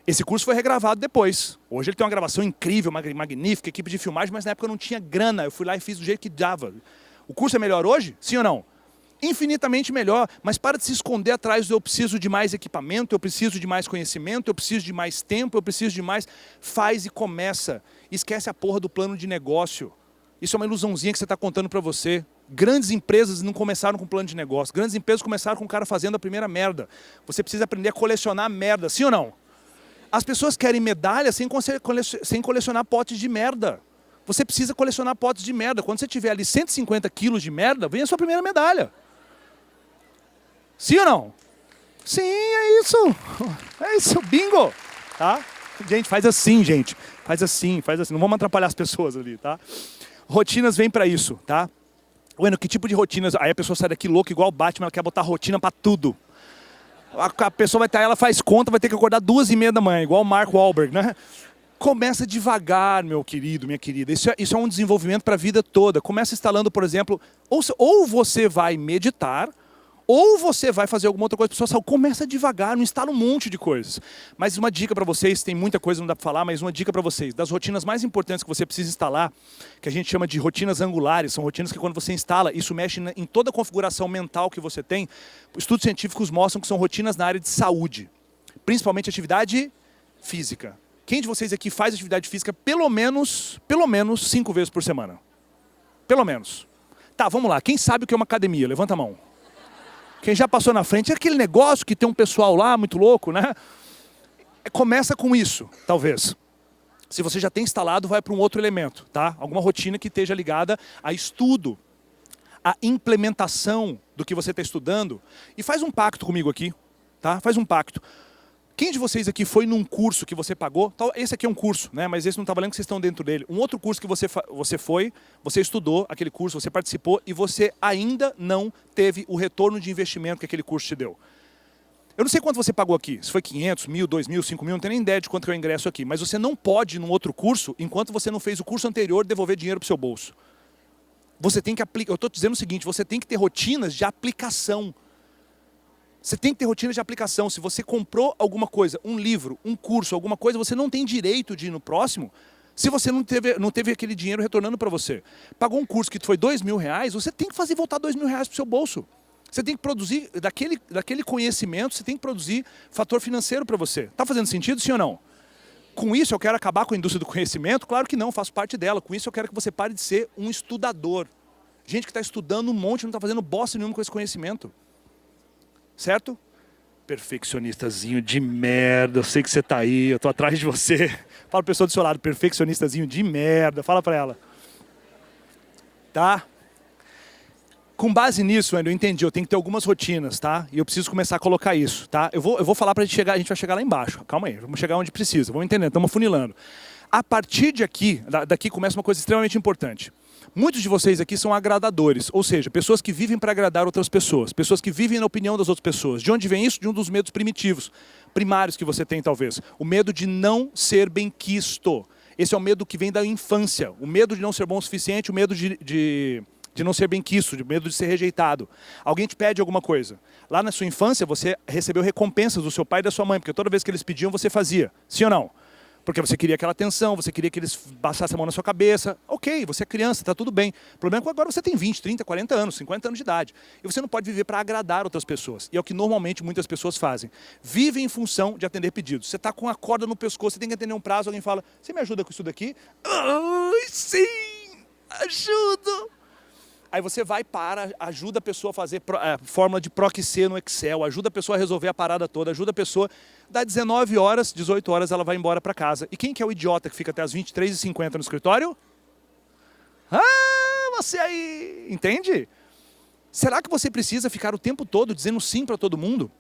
S1: Esse curso foi regravado depois. Hoje ele tem uma gravação incrível, magnífica, equipe de filmagem, mas na época eu não tinha grana, eu fui lá e fiz do jeito que dava. O curso é melhor hoje? Sim ou não? infinitamente melhor, mas para de se esconder atrás do eu preciso de mais equipamento, eu preciso de mais conhecimento, eu preciso de mais tempo, eu preciso de mais... Faz e começa. Esquece a porra do plano de negócio. Isso é uma ilusãozinha que você está contando para você. Grandes empresas não começaram com plano de negócio. Grandes empresas começaram com o cara fazendo a primeira merda. Você precisa aprender a colecionar merda, sim ou não? As pessoas querem medalha sem colecionar potes de merda. Você precisa colecionar potes de merda. Quando você tiver ali 150 quilos de merda, vem a sua primeira medalha. Sim ou não? Sim, é isso. É isso, bingo. Tá? Gente, faz assim, gente. Faz assim, faz assim. Não vamos atrapalhar as pessoas ali, tá? Rotinas vêm para isso, tá? Bueno, que tipo de rotinas? Aí a pessoa sai daqui louca, igual o Batman, ela quer botar rotina para tudo. A pessoa vai estar, ela faz conta, vai ter que acordar 2h30 da manhã, igual o Mark Wahlberg, né? Começa devagar, meu querido, minha querida. Isso é um desenvolvimento para a vida toda. Começa instalando, por exemplo, ou você vai meditar, ou você vai fazer alguma outra coisa para sua saúde. Começa devagar, não instala um monte de coisas. Mas uma dica para vocês, tem muita coisa, não dá para falar, mas uma dica para vocês. Das rotinas mais importantes que você precisa instalar, que a gente chama de rotinas angulares, são rotinas que quando você instala, isso mexe em toda a configuração mental que você tem. Estudos científicos mostram que são rotinas na área de saúde, principalmente atividade física. Quem de vocês aqui faz atividade física pelo menos 5 vezes por semana? Pelo menos. Tá, vamos lá. Quem sabe o que é uma academia? Levanta a mão. Quem já passou na frente, é aquele negócio que tem um pessoal lá muito louco, né? Começa com isso, talvez. Se você já tem instalado, vai para um outro elemento, tá? Alguma rotina que esteja ligada a estudo, a implementação do que você está estudando. E faz um pacto comigo aqui, tá? Faz um pacto. Quem de vocês aqui foi num curso que você pagou? Esse aqui é um curso, né? Mas esse não está valendo que vocês estão dentro dele. Um outro curso que você foi, você estudou aquele curso, você participou e você ainda não teve o retorno de investimento que aquele curso te deu. Eu não sei quanto você pagou aqui, se foi 500, 1.000, 2.000, 5.000, não tenho nem ideia de quanto que é o ingresso aqui. Mas você não pode ir num outro curso enquanto você não fez o curso anterior devolver dinheiro para o seu bolso. Você tem que aplicar. Eu estou te dizendo o seguinte, você tem que ter rotinas de aplicação. Você tem que ter rotina de aplicação. Se você comprou alguma coisa, um livro, um curso, alguma coisa, você não tem direito de ir no próximo se você não teve aquele dinheiro retornando para você. Pagou um curso que foi R$2.000, você tem que fazer voltar R$2.000 para o seu bolso. Você tem que produzir, daquele conhecimento, você tem que produzir fator financeiro para você. Está fazendo sentido, sim ou não? Com isso eu quero acabar com a indústria do conhecimento? Claro que não, faço parte dela. Com isso eu quero que você pare de ser um estudador. Gente que está estudando um monte e não está fazendo bosta nenhuma com esse conhecimento. Certo? Perfeccionistazinho de merda, eu sei que você tá aí, eu tô atrás de você. Fala pra pessoa do seu lado, perfeccionistazinho de merda, fala pra ela. Tá? Com base nisso, eu entendi, eu tenho que ter algumas rotinas, tá? E eu preciso começar a colocar isso, tá? Eu vou falar pra gente chegar, a gente vai chegar lá embaixo. Calma aí, vamos chegar onde precisa, vamos entender, estamos funilando. A partir daqui começa uma coisa extremamente importante. Muitos de vocês aqui são agradadores, ou seja, pessoas que vivem para agradar outras pessoas, pessoas que vivem na opinião das outras pessoas. De onde vem isso? De um dos medos primitivos, primários que você tem talvez. O medo de não ser bem-quisto. Esse é o medo que vem da infância. O medo de não ser bom o suficiente, o medo de não ser bem-quisto, o medo de ser rejeitado. Alguém te pede alguma coisa. Lá na sua infância você recebeu recompensas do seu pai e da sua mãe, porque toda vez que eles pediam você fazia. Sim ou não? Porque você queria aquela atenção, você queria que eles passassem a mão na sua cabeça. Ok, você é criança, está tudo bem. O problema é que agora você tem 20, 30, 40 anos, 50 anos de idade. E você não pode viver para agradar outras pessoas. E é o que normalmente muitas pessoas fazem. Vivem em função de atender pedidos. Você está com a corda no pescoço, você tem que atender um prazo, alguém fala, você me ajuda com isso daqui? Ai, sim, ajudo. Aí você vai ajuda a pessoa a fazer fórmula de PROC-C no Excel, ajuda a pessoa a resolver a parada toda, ajuda a pessoa, dá 19 horas, 18 horas ela vai embora para casa. E quem que é o idiota que fica até as 23h50 no escritório? Ah, você aí, entende? Será que você precisa ficar o tempo todo dizendo sim para todo mundo?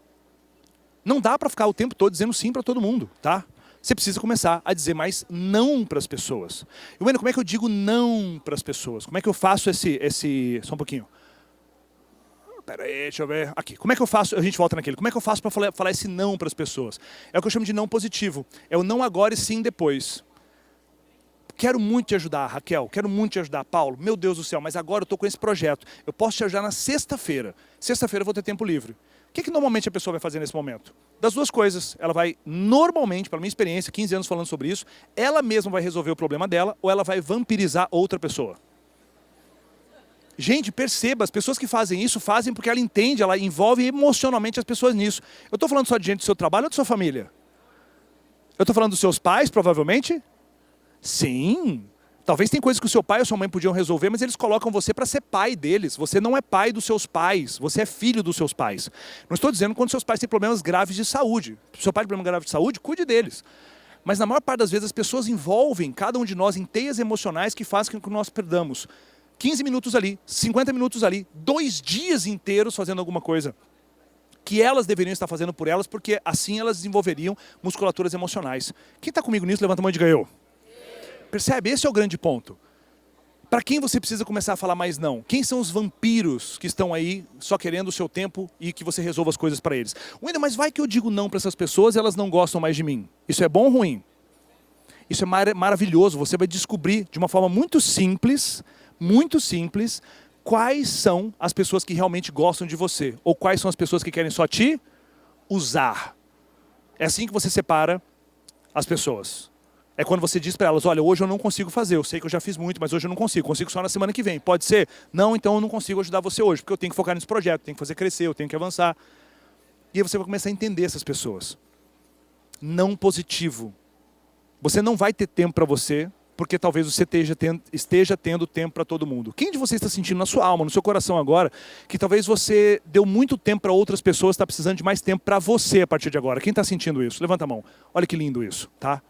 S1: Não dá para ficar o tempo todo dizendo sim para todo mundo, tá? Você precisa começar a dizer mais não para as pessoas. E, Wendel, como é que eu digo não para as pessoas? Como é que eu faço esse... Só um pouquinho. Pera aí, deixa eu ver. Aqui, como é que eu faço... A gente volta naquele. Como é que eu faço para falar esse não para as pessoas? É o que eu chamo de não positivo. É o não agora e sim depois. Quero muito te ajudar, Raquel. Quero muito te ajudar, Paulo. Meu Deus do céu, mas agora eu estou com esse projeto. Eu posso te ajudar na sexta-feira. Sexta-feira eu vou ter tempo livre. O que normalmente a pessoa vai fazer nesse momento? Das duas coisas. Ela vai, normalmente, pela minha experiência, 15 anos falando sobre isso, ela mesma vai resolver o problema dela ou ela vai vampirizar outra pessoa. Gente, perceba, as pessoas que fazem isso, fazem porque ela entende, ela envolve emocionalmente as pessoas nisso. Eu estou falando só de gente do seu trabalho ou da sua família? Eu estou falando dos seus pais, provavelmente? Sim. Talvez tem coisas que o seu pai ou sua mãe podiam resolver, mas eles colocam você para ser pai deles. Você não é pai dos seus pais, você é filho dos seus pais. Não estou dizendo quando seus pais têm problemas graves de saúde. Se seu pai tem problema grave de saúde, cuide deles. Mas na maior parte das vezes as pessoas envolvem cada um de nós em teias emocionais que fazem com que nós perdamos 15 minutos ali, 50 minutos ali, 2 dias inteiros fazendo alguma coisa que elas deveriam estar fazendo por elas, porque assim elas desenvolveriam musculaturas emocionais. Quem está comigo nisso, levanta a mão e diga eu. Percebe? Esse é o grande ponto. Para quem você precisa começar a falar mais não? Quem são os vampiros que estão aí só querendo o seu tempo e que você resolva as coisas para eles? Wendel, mas vai que eu digo não para essas pessoas e elas não gostam mais de mim. Isso é bom ou ruim? Isso é maravilhoso. Você vai descobrir de uma forma muito simples, quais são as pessoas que realmente gostam de você. Ou quais são as pessoas que querem só te usar. É assim que você separa as pessoas. É quando você diz para elas, olha, hoje eu não consigo fazer, eu sei que eu já fiz muito, mas hoje eu não consigo só na semana que vem. Pode ser? Não, então eu não consigo ajudar você hoje, porque eu tenho que focar nesse projeto, tenho que fazer crescer, eu tenho que avançar. E aí você vai começar a entender essas pessoas. Não positivo. Você não vai ter tempo para você, porque talvez você esteja tendo tempo para todo mundo. Quem de vocês está sentindo na sua alma, no seu coração agora, que talvez você deu muito tempo para outras pessoas, está precisando de mais tempo para você a partir de agora? Quem está sentindo isso? Levanta a mão. Olha que lindo isso, tá?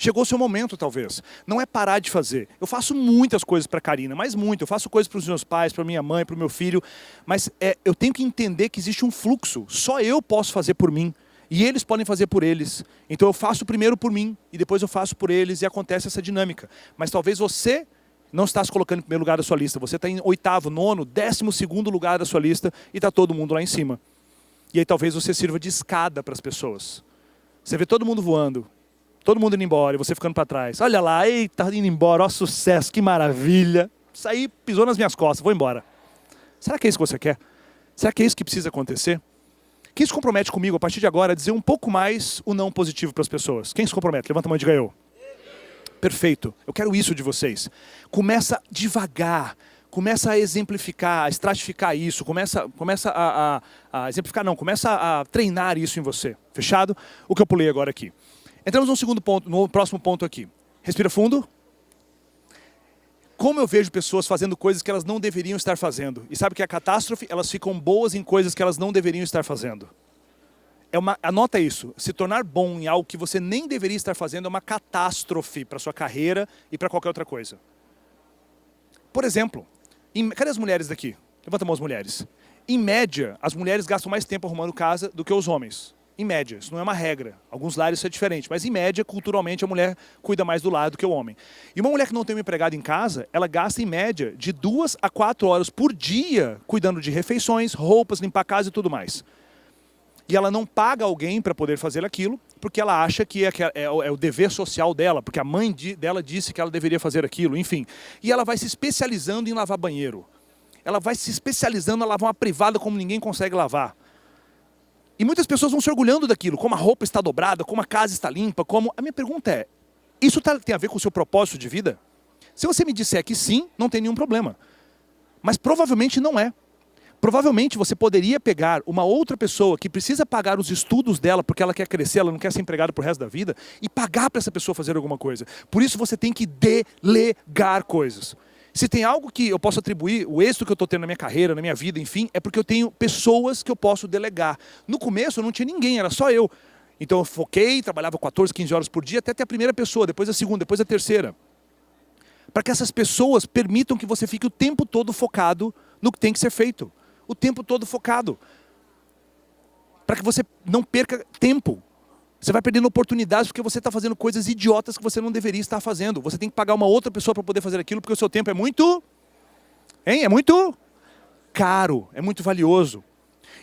S1: Chegou o seu momento, talvez. Não é parar de fazer. Eu faço muitas coisas para a Karina, mas muito. Eu faço coisas para os meus pais, para minha mãe, para o meu filho. Mas eu tenho que entender que existe um fluxo. Só eu posso fazer por mim. E eles podem fazer por eles. Então eu faço primeiro por mim, e depois eu faço por eles, e acontece essa dinâmica. Mas talvez você não está se colocando em primeiro lugar da sua lista. Você está em 8º, 9º, 12º lugar da sua lista, e está todo mundo lá em cima. E aí talvez você sirva de escada para as pessoas. Você vê todo mundo voando. Todo mundo indo embora e você ficando para trás. Olha lá, eita, indo embora, ó, sucesso, que maravilha. Isso aí pisou nas minhas costas, vou embora. Será que é isso que você quer? Será que é isso que precisa acontecer? Quem se compromete comigo a partir de agora a dizer um pouco mais o não positivo para as pessoas? Quem se compromete? Levanta a mão e diga eu. Perfeito, eu quero isso de vocês. Começa devagar. Começa a exemplificar, a estratificar isso. Começa a exemplificar, não. Começa a treinar isso em você. Fechado? O que eu pulei agora aqui. Entramos no segundo ponto, no próximo ponto aqui. Respira fundo. Como eu vejo pessoas fazendo coisas que elas não deveriam estar fazendo. E sabe o que é a catástrofe? Elas ficam boas em coisas que elas não deveriam estar fazendo. Anota isso. Se tornar bom em algo que você nem deveria estar fazendo é uma catástrofe para sua carreira e para qualquer outra coisa. Por exemplo, cadê as mulheres daqui? Levanta a mão as mulheres. Em média, as mulheres gastam mais tempo arrumando casa do que os homens. Em média, isso não é uma regra. Alguns lares isso é diferente, mas em média, culturalmente, a mulher cuida mais do lar do que o homem. E uma mulher que não tem um empregado em casa, ela gasta em média de 2 a 4 horas por dia cuidando de refeições, roupas, limpar a casa e tudo mais. E ela não paga alguém para poder fazer aquilo, porque ela acha que é o dever social dela, porque a mãe dela disse que ela deveria fazer aquilo, enfim. E ela vai se especializando em lavar banheiro. Ela vai se especializando a lavar uma privada como ninguém consegue lavar. E muitas pessoas vão se orgulhando daquilo, como a roupa está dobrada, como a casa está limpa, como... A minha pergunta é, isso tem a ver com o seu propósito de vida? Se você me disser que sim, não tem nenhum problema. Mas provavelmente não é. Provavelmente você poderia pegar uma outra pessoa que precisa pagar os estudos dela porque ela quer crescer, ela não quer ser empregada pro resto da vida, e pagar para essa pessoa fazer alguma coisa. Por isso você tem que delegar coisas. Se tem algo que eu posso atribuir, o êxito que eu estou tendo na minha carreira, na minha vida, enfim, é porque eu tenho pessoas que eu posso delegar. No começo eu não tinha ninguém, era só eu. Então eu foquei, trabalhava 14, 15 horas por dia, até ter a primeira pessoa, depois a segunda, depois a terceira. Para que essas pessoas permitam que você fique o tempo todo focado no que tem que ser feito. O tempo todo focado. Para que você não perca tempo. Você vai perdendo oportunidades porque você está fazendo coisas idiotas que você não deveria estar fazendo. Você tem que pagar uma outra pessoa para poder fazer aquilo porque o seu tempo é muito... É muito caro, é muito valioso.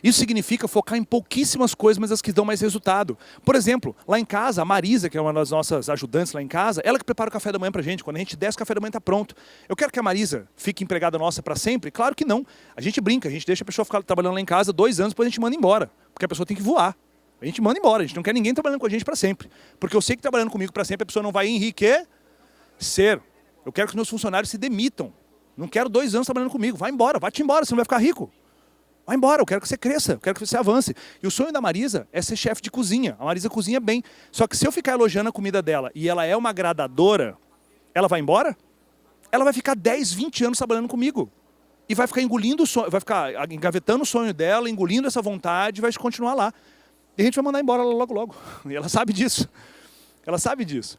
S1: Isso significa focar em pouquíssimas coisas, mas as que dão mais resultado. Por exemplo, lá em casa, a Marisa, que é uma das nossas ajudantes lá em casa, ela que prepara o café da manhã pra gente. Quando a gente desce, o café da manhã está pronto. Eu quero que a Marisa fique empregada nossa para sempre? Claro que não. A gente brinca, a gente deixa a pessoa ficar trabalhando lá em casa 2 anos, depois a gente manda embora. Porque a pessoa tem que voar. A gente manda embora, a gente não quer ninguém trabalhando com a gente para sempre. Porque eu sei que trabalhando comigo para sempre a pessoa não vai enriquecer. Eu quero que os meus funcionários se demitam. Não quero 2 anos trabalhando comigo. Vai embora, vai-te embora, você não vai ficar rico. Vai embora, eu quero que você cresça, eu quero que você avance. E o sonho da Marisa é ser chefe de cozinha. A Marisa cozinha bem. Só que se eu ficar elogiando a comida dela e ela é uma agradadora, ela vai embora? Ela vai ficar 10, 20 anos trabalhando comigo. E vai ficar engolindo o sonho, vai ficar engavetando o sonho dela, engolindo essa vontade e vai continuar lá. E a gente vai mandar embora ela logo, logo. E ela sabe disso. Ela sabe disso.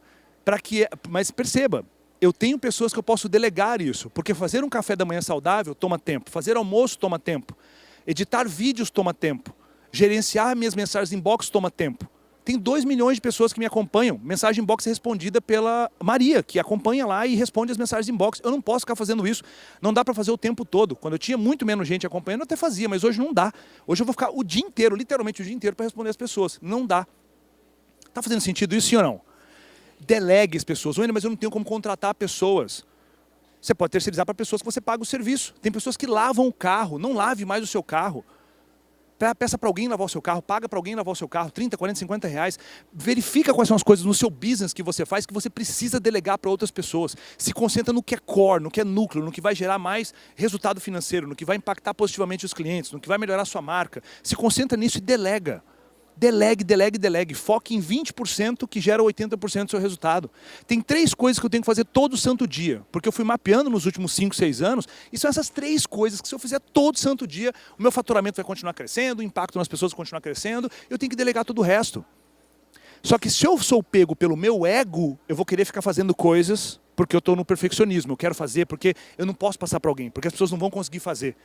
S1: Mas perceba, eu tenho pessoas que eu posso delegar isso. Porque fazer um café da manhã saudável toma tempo. Fazer almoço toma tempo. Editar vídeos toma tempo. Gerenciar minhas mensagens inbox toma tempo. Tem 2 milhões de pessoas que me acompanham. Mensagem inbox é respondida pela Maria, que acompanha lá e responde as mensagens inbox. Eu não posso ficar fazendo isso. Não dá para fazer o tempo todo. Quando eu tinha muito menos gente acompanhando, eu até fazia, mas hoje não dá. Hoje eu vou ficar o dia inteiro, literalmente o dia inteiro, para responder as pessoas. Não dá. Tá fazendo sentido isso, sim ou não? Delegue as pessoas. Mas eu não tenho como contratar pessoas. Você pode terceirizar para pessoas que você paga o serviço. Tem pessoas que lavam o carro. Não lave mais o seu carro. Peça para alguém lavar o seu carro, paga para alguém lavar o seu carro, 30, 40, 50 reais. Verifica quais são as coisas no seu business que você faz, que você precisa delegar para outras pessoas. Se concentra no que é core, no que é núcleo, no que vai gerar mais resultado financeiro, no que vai impactar positivamente os clientes, no que vai melhorar a sua marca. Se concentra nisso e delega. Delegue, delegue, delegue. Foque em 20% que gera 80% do seu resultado. Tem 3 coisas que eu tenho que fazer todo santo dia, porque eu fui mapeando nos últimos 5, 6 anos, e são essas 3 coisas que se eu fizer todo santo dia, o meu faturamento vai continuar crescendo, o impacto nas pessoas vai continuar crescendo, eu tenho que delegar todo o resto. Só que se eu sou pego pelo meu ego, eu vou querer ficar fazendo coisas porque eu estou no perfeccionismo, eu quero fazer porque eu não posso passar para alguém, porque as pessoas não vão conseguir fazer.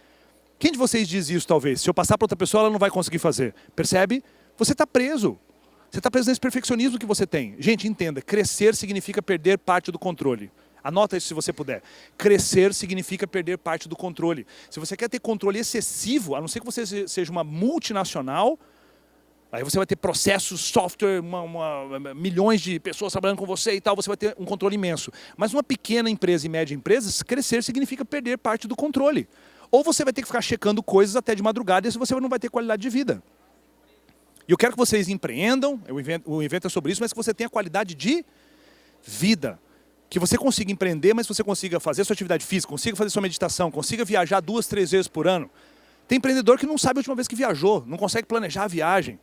S1: Quem de vocês diz isso talvez? Se eu passar para outra pessoa, ela não vai conseguir fazer. Percebe? Você está preso. Você está preso nesse perfeccionismo que você tem. Gente, entenda, crescer significa perder parte do controle. Anota isso se você puder. Crescer significa perder parte do controle. Se você quer ter controle excessivo, a não ser que você seja uma multinacional, aí você vai ter processos, software, milhões de pessoas trabalhando com você e tal, você vai ter um controle imenso. Mas uma pequena empresa e média empresa, crescer significa perder parte do controle. Ou você vai ter que ficar checando coisas até de madrugada e você não vai ter qualidade de vida. E eu quero que vocês empreendam, o evento é sobre isso, mas que você tenha qualidade de vida. Que você consiga empreender, mas que você consiga fazer sua atividade física, consiga fazer sua meditação, consiga viajar 2, 3 vezes por ano. Tem empreendedor que não sabe a última vez que viajou, não consegue planejar a viagem.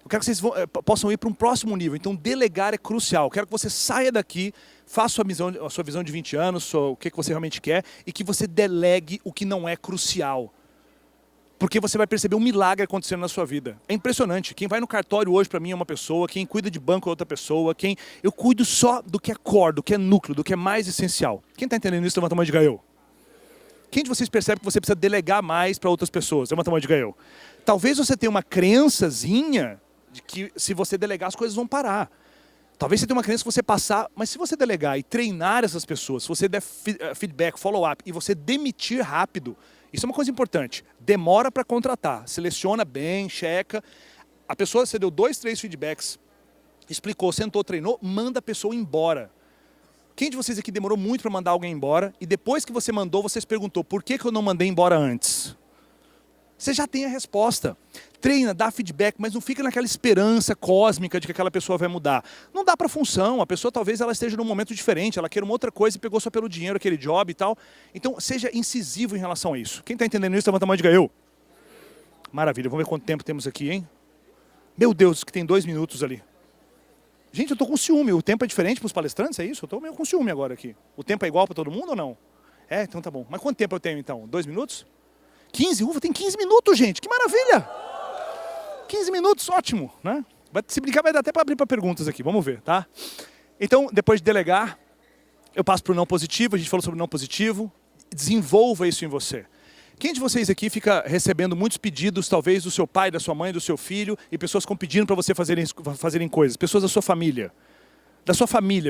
S1: Eu quero que vocês possam ir para um próximo nível. Então, delegar é crucial. Eu quero que você saia daqui, faça a sua visão de 20 anos, o que você realmente quer, e que você delegue o que não é crucial. Porque você vai perceber um milagre acontecendo na sua vida. É impressionante. Quem vai no cartório hoje para mim é uma pessoa, quem cuida de banco é outra pessoa, eu cuido só do que é core, do que é núcleo, do que é mais essencial. Quem está entendendo isso, levanta a mão e diga eu. Quem de vocês percebe que você precisa delegar mais para outras pessoas? Levanta a mão e diga eu. Talvez você tenha uma crençazinha de que se você delegar as coisas vão parar. Talvez você tenha uma crença que você passar, mas se você delegar e treinar essas pessoas, se você der feedback, follow-up e você demitir rápido, isso é uma coisa importante. Demora para contratar. Seleciona bem, checa. A pessoa, você deu 2, 3 feedbacks, explicou, sentou, treinou, manda a pessoa embora. Quem de vocês aqui demorou muito para mandar alguém embora e depois que você mandou, você se perguntou, por que eu não mandei embora antes? Você já tem a resposta. Treina, dá feedback, mas não fica naquela esperança cósmica de que aquela pessoa vai mudar. Não dá para função, a pessoa talvez ela esteja num momento diferente, ela queira uma outra coisa e pegou só pelo dinheiro aquele job e tal. Então, seja incisivo em relação a isso. Quem está entendendo isso, levanta a mão e diga eu. Maravilha, vamos ver quanto tempo temos aqui, hein? Meu Deus, que tem 2 minutos ali. Gente, eu estou com ciúme, o tempo é diferente para os palestrantes, é isso? Eu estou meio com ciúme agora aqui. O tempo é igual para todo mundo ou não? É, então tá bom. Mas quanto tempo eu tenho então? 2 minutos? 15? Uva, tem 15 minutos, gente, que maravilha! 15 minutos, ótimo, né? Se brincar vai dar até para abrir para perguntas aqui, vamos ver, tá? Então, depois de delegar, eu passo para o não positivo, a gente falou sobre o não positivo, desenvolva isso em você. Quem de vocês aqui fica recebendo muitos pedidos, talvez do seu pai, da sua mãe, do seu filho, e pessoas ficam pedindo para você fazerem coisas, pessoas da sua família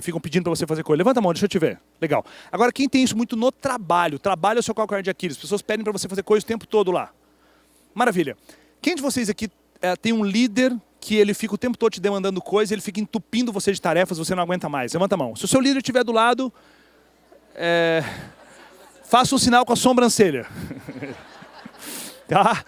S1: ficam pedindo para você fazer coisa. Levanta a mão, deixa eu te ver. Legal. Agora, quem tem isso muito no trabalho? Trabalho é o seu calcanhar de Aquiles. As pessoas pedem para você fazer coisa o tempo todo lá. Maravilha. Quem de vocês aqui tem um líder que ele fica o tempo todo te demandando coisa, ele fica entupindo você de tarefas, você não aguenta mais? Levanta a mão. Se o seu líder estiver do lado, faça um sinal com a sobrancelha. Tá?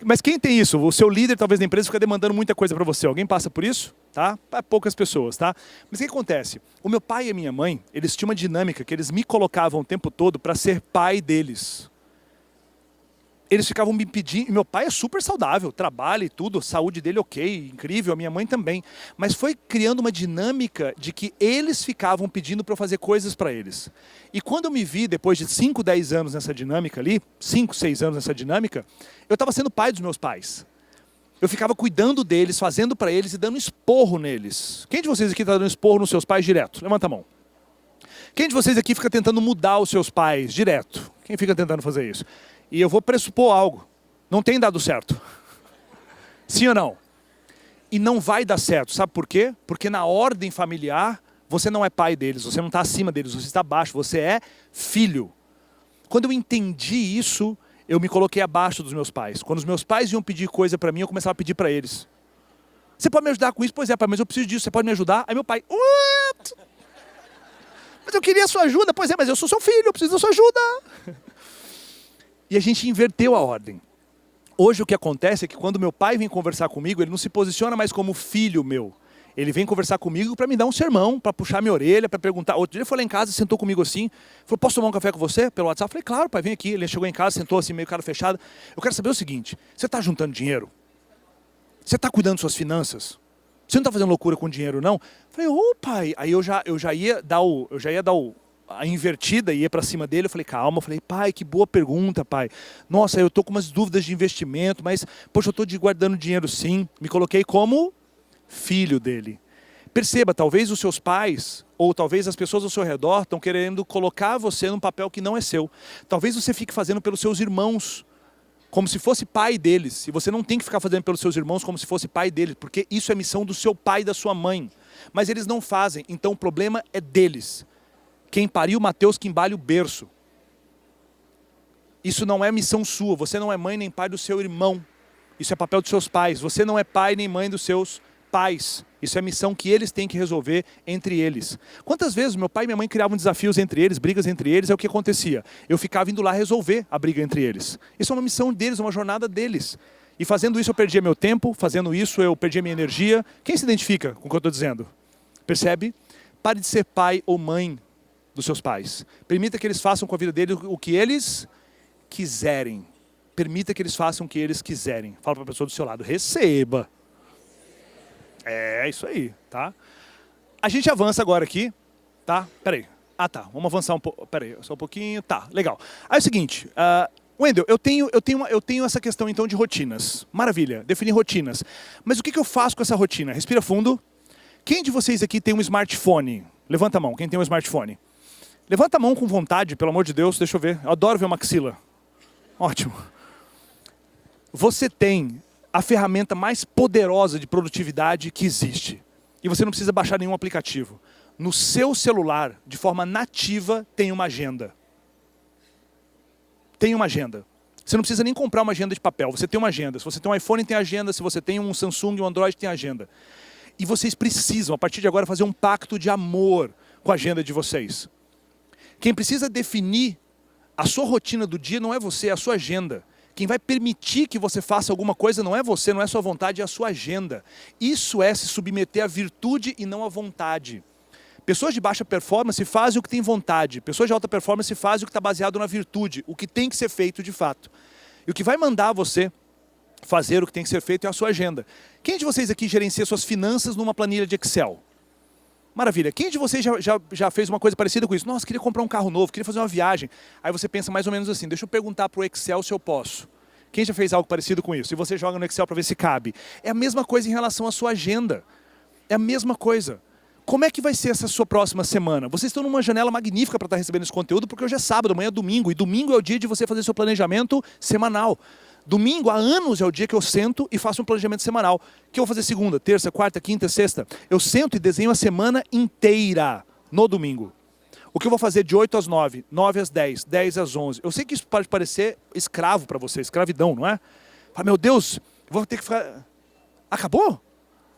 S1: Mas quem tem isso? O seu líder, talvez da empresa, fica demandando muita coisa para você. Alguém passa por isso? tá? Para poucas pessoas, tá? Mas o que acontece? O meu pai e a minha mãe, eles tinham uma dinâmica que eles me colocavam o tempo todo para ser pai deles. Eles ficavam me pedindo, e meu pai é super saudável, trabalha e tudo, a saúde dele ok, incrível, a minha mãe também. Mas foi criando uma dinâmica de que eles ficavam pedindo para eu fazer coisas para eles. E quando eu me vi, depois de 5, 10 anos nessa dinâmica ali, 5, 6 anos nessa dinâmica, eu estava sendo pai dos meus pais. Eu ficava cuidando deles, fazendo para eles e dando esporro neles. Quem de vocês aqui está dando esporro nos seus pais direto? Levanta a mão. Quem de vocês aqui fica tentando mudar os seus pais direto? Quem fica tentando fazer isso? E eu vou pressupor algo. Não tem dado certo. Sim ou não? E não vai dar certo. Sabe por quê? Porque na ordem familiar, você não é pai deles, você não está acima deles, você está abaixo, você é filho. Quando eu entendi isso, eu me coloquei abaixo dos meus pais. Quando os meus pais iam pedir coisa para mim, eu começava a pedir para eles. Você pode me ajudar com isso? Pois é, pai, mas eu preciso disso, você pode me ajudar? Aí meu pai, what? Mas eu queria a sua ajuda. Pois é, mas eu sou seu filho, eu preciso da sua ajuda. E a gente inverteu a ordem. Hoje o que acontece é que quando meu pai vem conversar comigo, ele não se posiciona mais como filho meu. Ele vem conversar comigo para me dar um sermão, para puxar minha orelha, para perguntar. Outro dia ele foi lá em casa, sentou comigo assim, falou, posso tomar um café com você pelo WhatsApp? Eu falei, claro, pai, vem aqui. Ele chegou em casa, sentou assim, meio cara fechada. Eu quero saber o seguinte, você está juntando dinheiro? Você está cuidando das suas finanças? Você não está fazendo loucura com dinheiro, não? Eu falei, ô pai. Aí eu já ia dar a invertida e ia para cima dele. Eu falei, calma. Eu falei, pai, que boa pergunta, pai. Nossa, eu estou com umas dúvidas de investimento, mas, poxa, eu estou guardando dinheiro sim. Me coloquei como filho dele. Perceba, talvez os seus pais, ou talvez as pessoas ao seu redor estão querendo colocar você num papel que não é seu. Talvez você fique fazendo pelos seus irmãos, como se fosse pai deles. E você não tem que ficar fazendo pelos seus irmãos como se fosse pai deles, porque isso é missão do seu pai e da sua mãe. Mas eles não fazem, então o problema é deles. Quem pariu Mateus que embale o berço. Isso não é missão sua, você não é mãe nem pai do seu irmão. Isso é papel dos seus pais. Você não é pai nem mãe dos seus pais. Isso é missão que eles têm que resolver entre eles. Quantas vezes meu pai e minha mãe criavam desafios entre eles, brigas entre eles, é o que acontecia. Eu ficava indo lá resolver a briga entre eles. Isso é uma missão deles, uma jornada deles. E fazendo isso eu perdia meu tempo, fazendo isso eu perdia minha energia. Quem se identifica com o que eu estou dizendo? Percebe? Pare de ser pai ou mãe dos seus pais. Permita que eles façam com a vida deles o que eles quiserem. Permita que eles façam o que eles quiserem. Fala para a pessoa do seu lado, receba. É isso aí, tá? A gente avança agora aqui, tá? Peraí. Ah, tá. Vamos avançar um pouco. Peraí, só um pouquinho. Tá, legal. Aí é o seguinte, Wendel, eu tenho essa questão então de rotinas. Maravilha, definir rotinas. Mas o que eu faço com essa rotina? Respira fundo. Quem de vocês aqui tem um smartphone? Levanta a mão, quem tem um smartphone? Levanta a mão com vontade, pelo amor de Deus, deixa eu ver. Eu adoro ver uma axila. Ótimo. Você tem a ferramenta mais poderosa de produtividade que existe. E você não precisa baixar nenhum aplicativo. No seu celular, de forma nativa, tem uma agenda. Tem uma agenda. Você não precisa nem comprar uma agenda de papel. Você tem uma agenda. Se você tem um iPhone, tem agenda. Se você tem um Samsung, um Android, tem agenda. E vocês precisam, a partir de agora, fazer um pacto de amor com a agenda de vocês. Quem precisa definir a sua rotina do dia não é você, é a sua agenda. Quem vai permitir que você faça alguma coisa não é você, não é a sua vontade, é a sua agenda. Isso é se submeter à virtude e não à vontade. Pessoas de baixa performance fazem o que tem vontade. Pessoas de alta performance fazem o que está baseado na virtude, o que tem que ser feito de fato. E o que vai mandar você fazer o que tem que ser feito é a sua agenda. Quem de vocês aqui gerencia suas finanças numa planilha de Excel? Maravilha. Quem de vocês já fez uma coisa parecida com isso? Nossa, queria comprar um carro novo, queria fazer uma viagem. Aí você pensa mais ou menos assim, deixa eu perguntar para o Excel se eu posso. Quem já fez algo parecido com isso? E você joga no Excel para ver se cabe. É a mesma coisa em relação à sua agenda. É a mesma coisa. Como é que vai ser essa sua próxima semana? Vocês estão numa janela magnífica para estar recebendo esse conteúdo, porque hoje é sábado, amanhã é domingo. E domingo é o dia de você fazer seu planejamento semanal. Domingo, há anos, é o dia que eu sento e faço um planejamento semanal. O que eu vou fazer segunda, terça, quarta, quinta, sexta? Eu sento e desenho a semana inteira no domingo. O que eu vou fazer de 8 às 9, 9 às 10, 10 às 11. Eu sei que isso pode parecer escravo para você, escravidão, não é? Fala, meu Deus, eu vou ter que ficar... Acabou?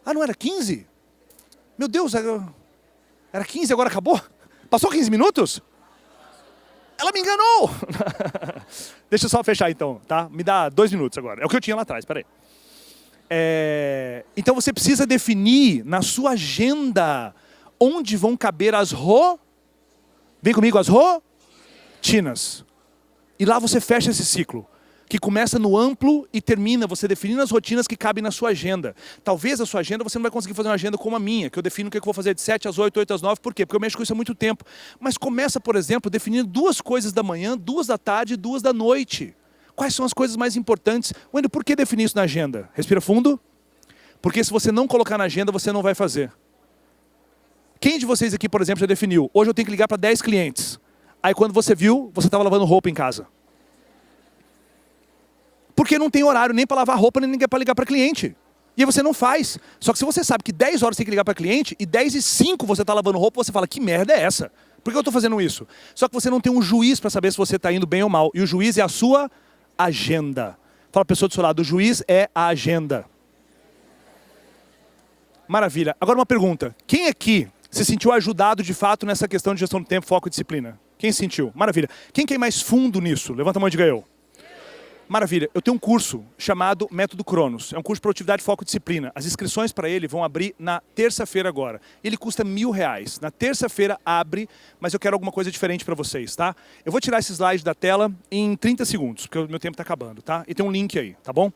S1: Ah, não era 15? Meu Deus, era 15 agora acabou? Passou 15 minutos? Ela me enganou! Deixa eu só fechar então, tá? Me dá 2 minutos agora. É o que eu tinha lá atrás, peraí. Então você precisa definir na sua agenda onde vão caber as Vem comigo, as rotinas. E lá você fecha esse ciclo, que começa no amplo e termina você definindo as rotinas que cabem na sua agenda. Talvez a sua agenda você não vai conseguir fazer uma agenda como a minha, que eu defino o que eu vou fazer de 7 às 8, 8 às 9. Por quê? Porque eu mexo com isso há muito tempo. Mas começa, por exemplo, definindo 2 coisas da manhã, 2 da tarde e 2 da noite. Quais são as coisas mais importantes? Wendel, por que definir isso na agenda? Respira fundo. Porque se você não colocar na agenda, você não vai fazer. Quem de vocês aqui, por exemplo, já definiu? Hoje eu tenho que ligar para 10 clientes. Aí quando você viu, você estava lavando roupa em casa. Porque não tem horário nem para lavar roupa, nem para ligar para cliente. E aí você não faz. Só que se você sabe que 10 horas você tem que ligar para cliente e 10h05 você está lavando roupa, você fala, que merda é essa? Por que eu estou fazendo isso? Só que você não tem um juiz para saber se você está indo bem ou mal. E o juiz é a sua agenda. Fala a pessoa do seu lado, o juiz é a agenda. Maravilha. Agora uma pergunta. Quem aqui se sentiu ajudado de fato nessa questão de gestão do tempo, foco e disciplina? Quem sentiu? Maravilha. Quem quer ir mais fundo nisso? Levanta a mão e diga eu. Maravilha. Eu tenho um curso chamado Método Cronos. É um curso de produtividade, foco e disciplina. As inscrições para ele vão abrir na terça-feira agora. Ele custa R$1.000. Na terça-feira abre, mas eu quero alguma coisa diferente para vocês, tá? Eu vou tirar esse slide da tela em 30 segundos, porque o meu tempo está acabando, tá? E tem um link aí, tá bom?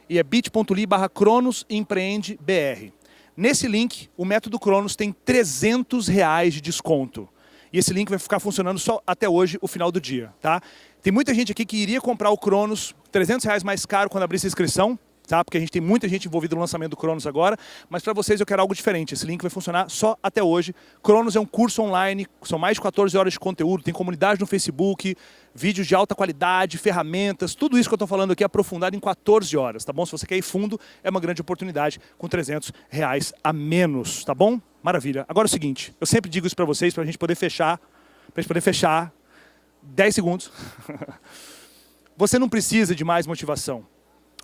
S1: E é bit.ly/cronosempreendebr. Nesse link, o Método Cronos tem R$300 de desconto. E esse link vai ficar funcionando só até hoje, o final do dia, tá? Tem muita gente aqui que iria comprar o Cronos, R$300 mais caro quando abrir essa inscrição, tá? Porque a gente tem muita gente envolvida no lançamento do Cronos agora, mas para vocês eu quero algo diferente. Esse link vai funcionar só até hoje. Cronos é um curso online, são mais de 14 horas de conteúdo, tem comunidade no Facebook, vídeos de alta qualidade, ferramentas, tudo isso que eu estou falando aqui é aprofundado em 14 horas, tá bom? Se você quer ir fundo, é uma grande oportunidade com R$300 a menos, tá bom? Maravilha. Agora é o seguinte, eu sempre digo isso para vocês, para a gente poder fechar, 10 segundos. Você não precisa de mais motivação.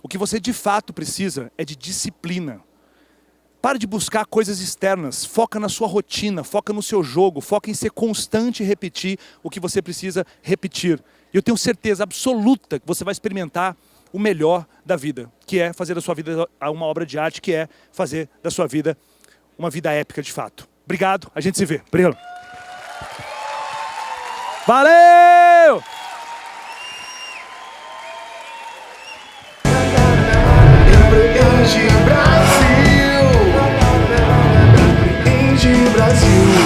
S1: O que você de fato precisa é de disciplina. Para de buscar coisas externas, foca na sua rotina, foca no seu jogo, foca em ser constante e repetir o que você precisa repetir. E eu tenho certeza absoluta que você vai experimentar o melhor da vida, que é fazer da sua vida uma obra de arte, que é fazer da sua vida uma vida épica de fato. Obrigado, a gente se vê. Obrigado. Valeu!
S2: Empreende Brasil. Empreende Brasil.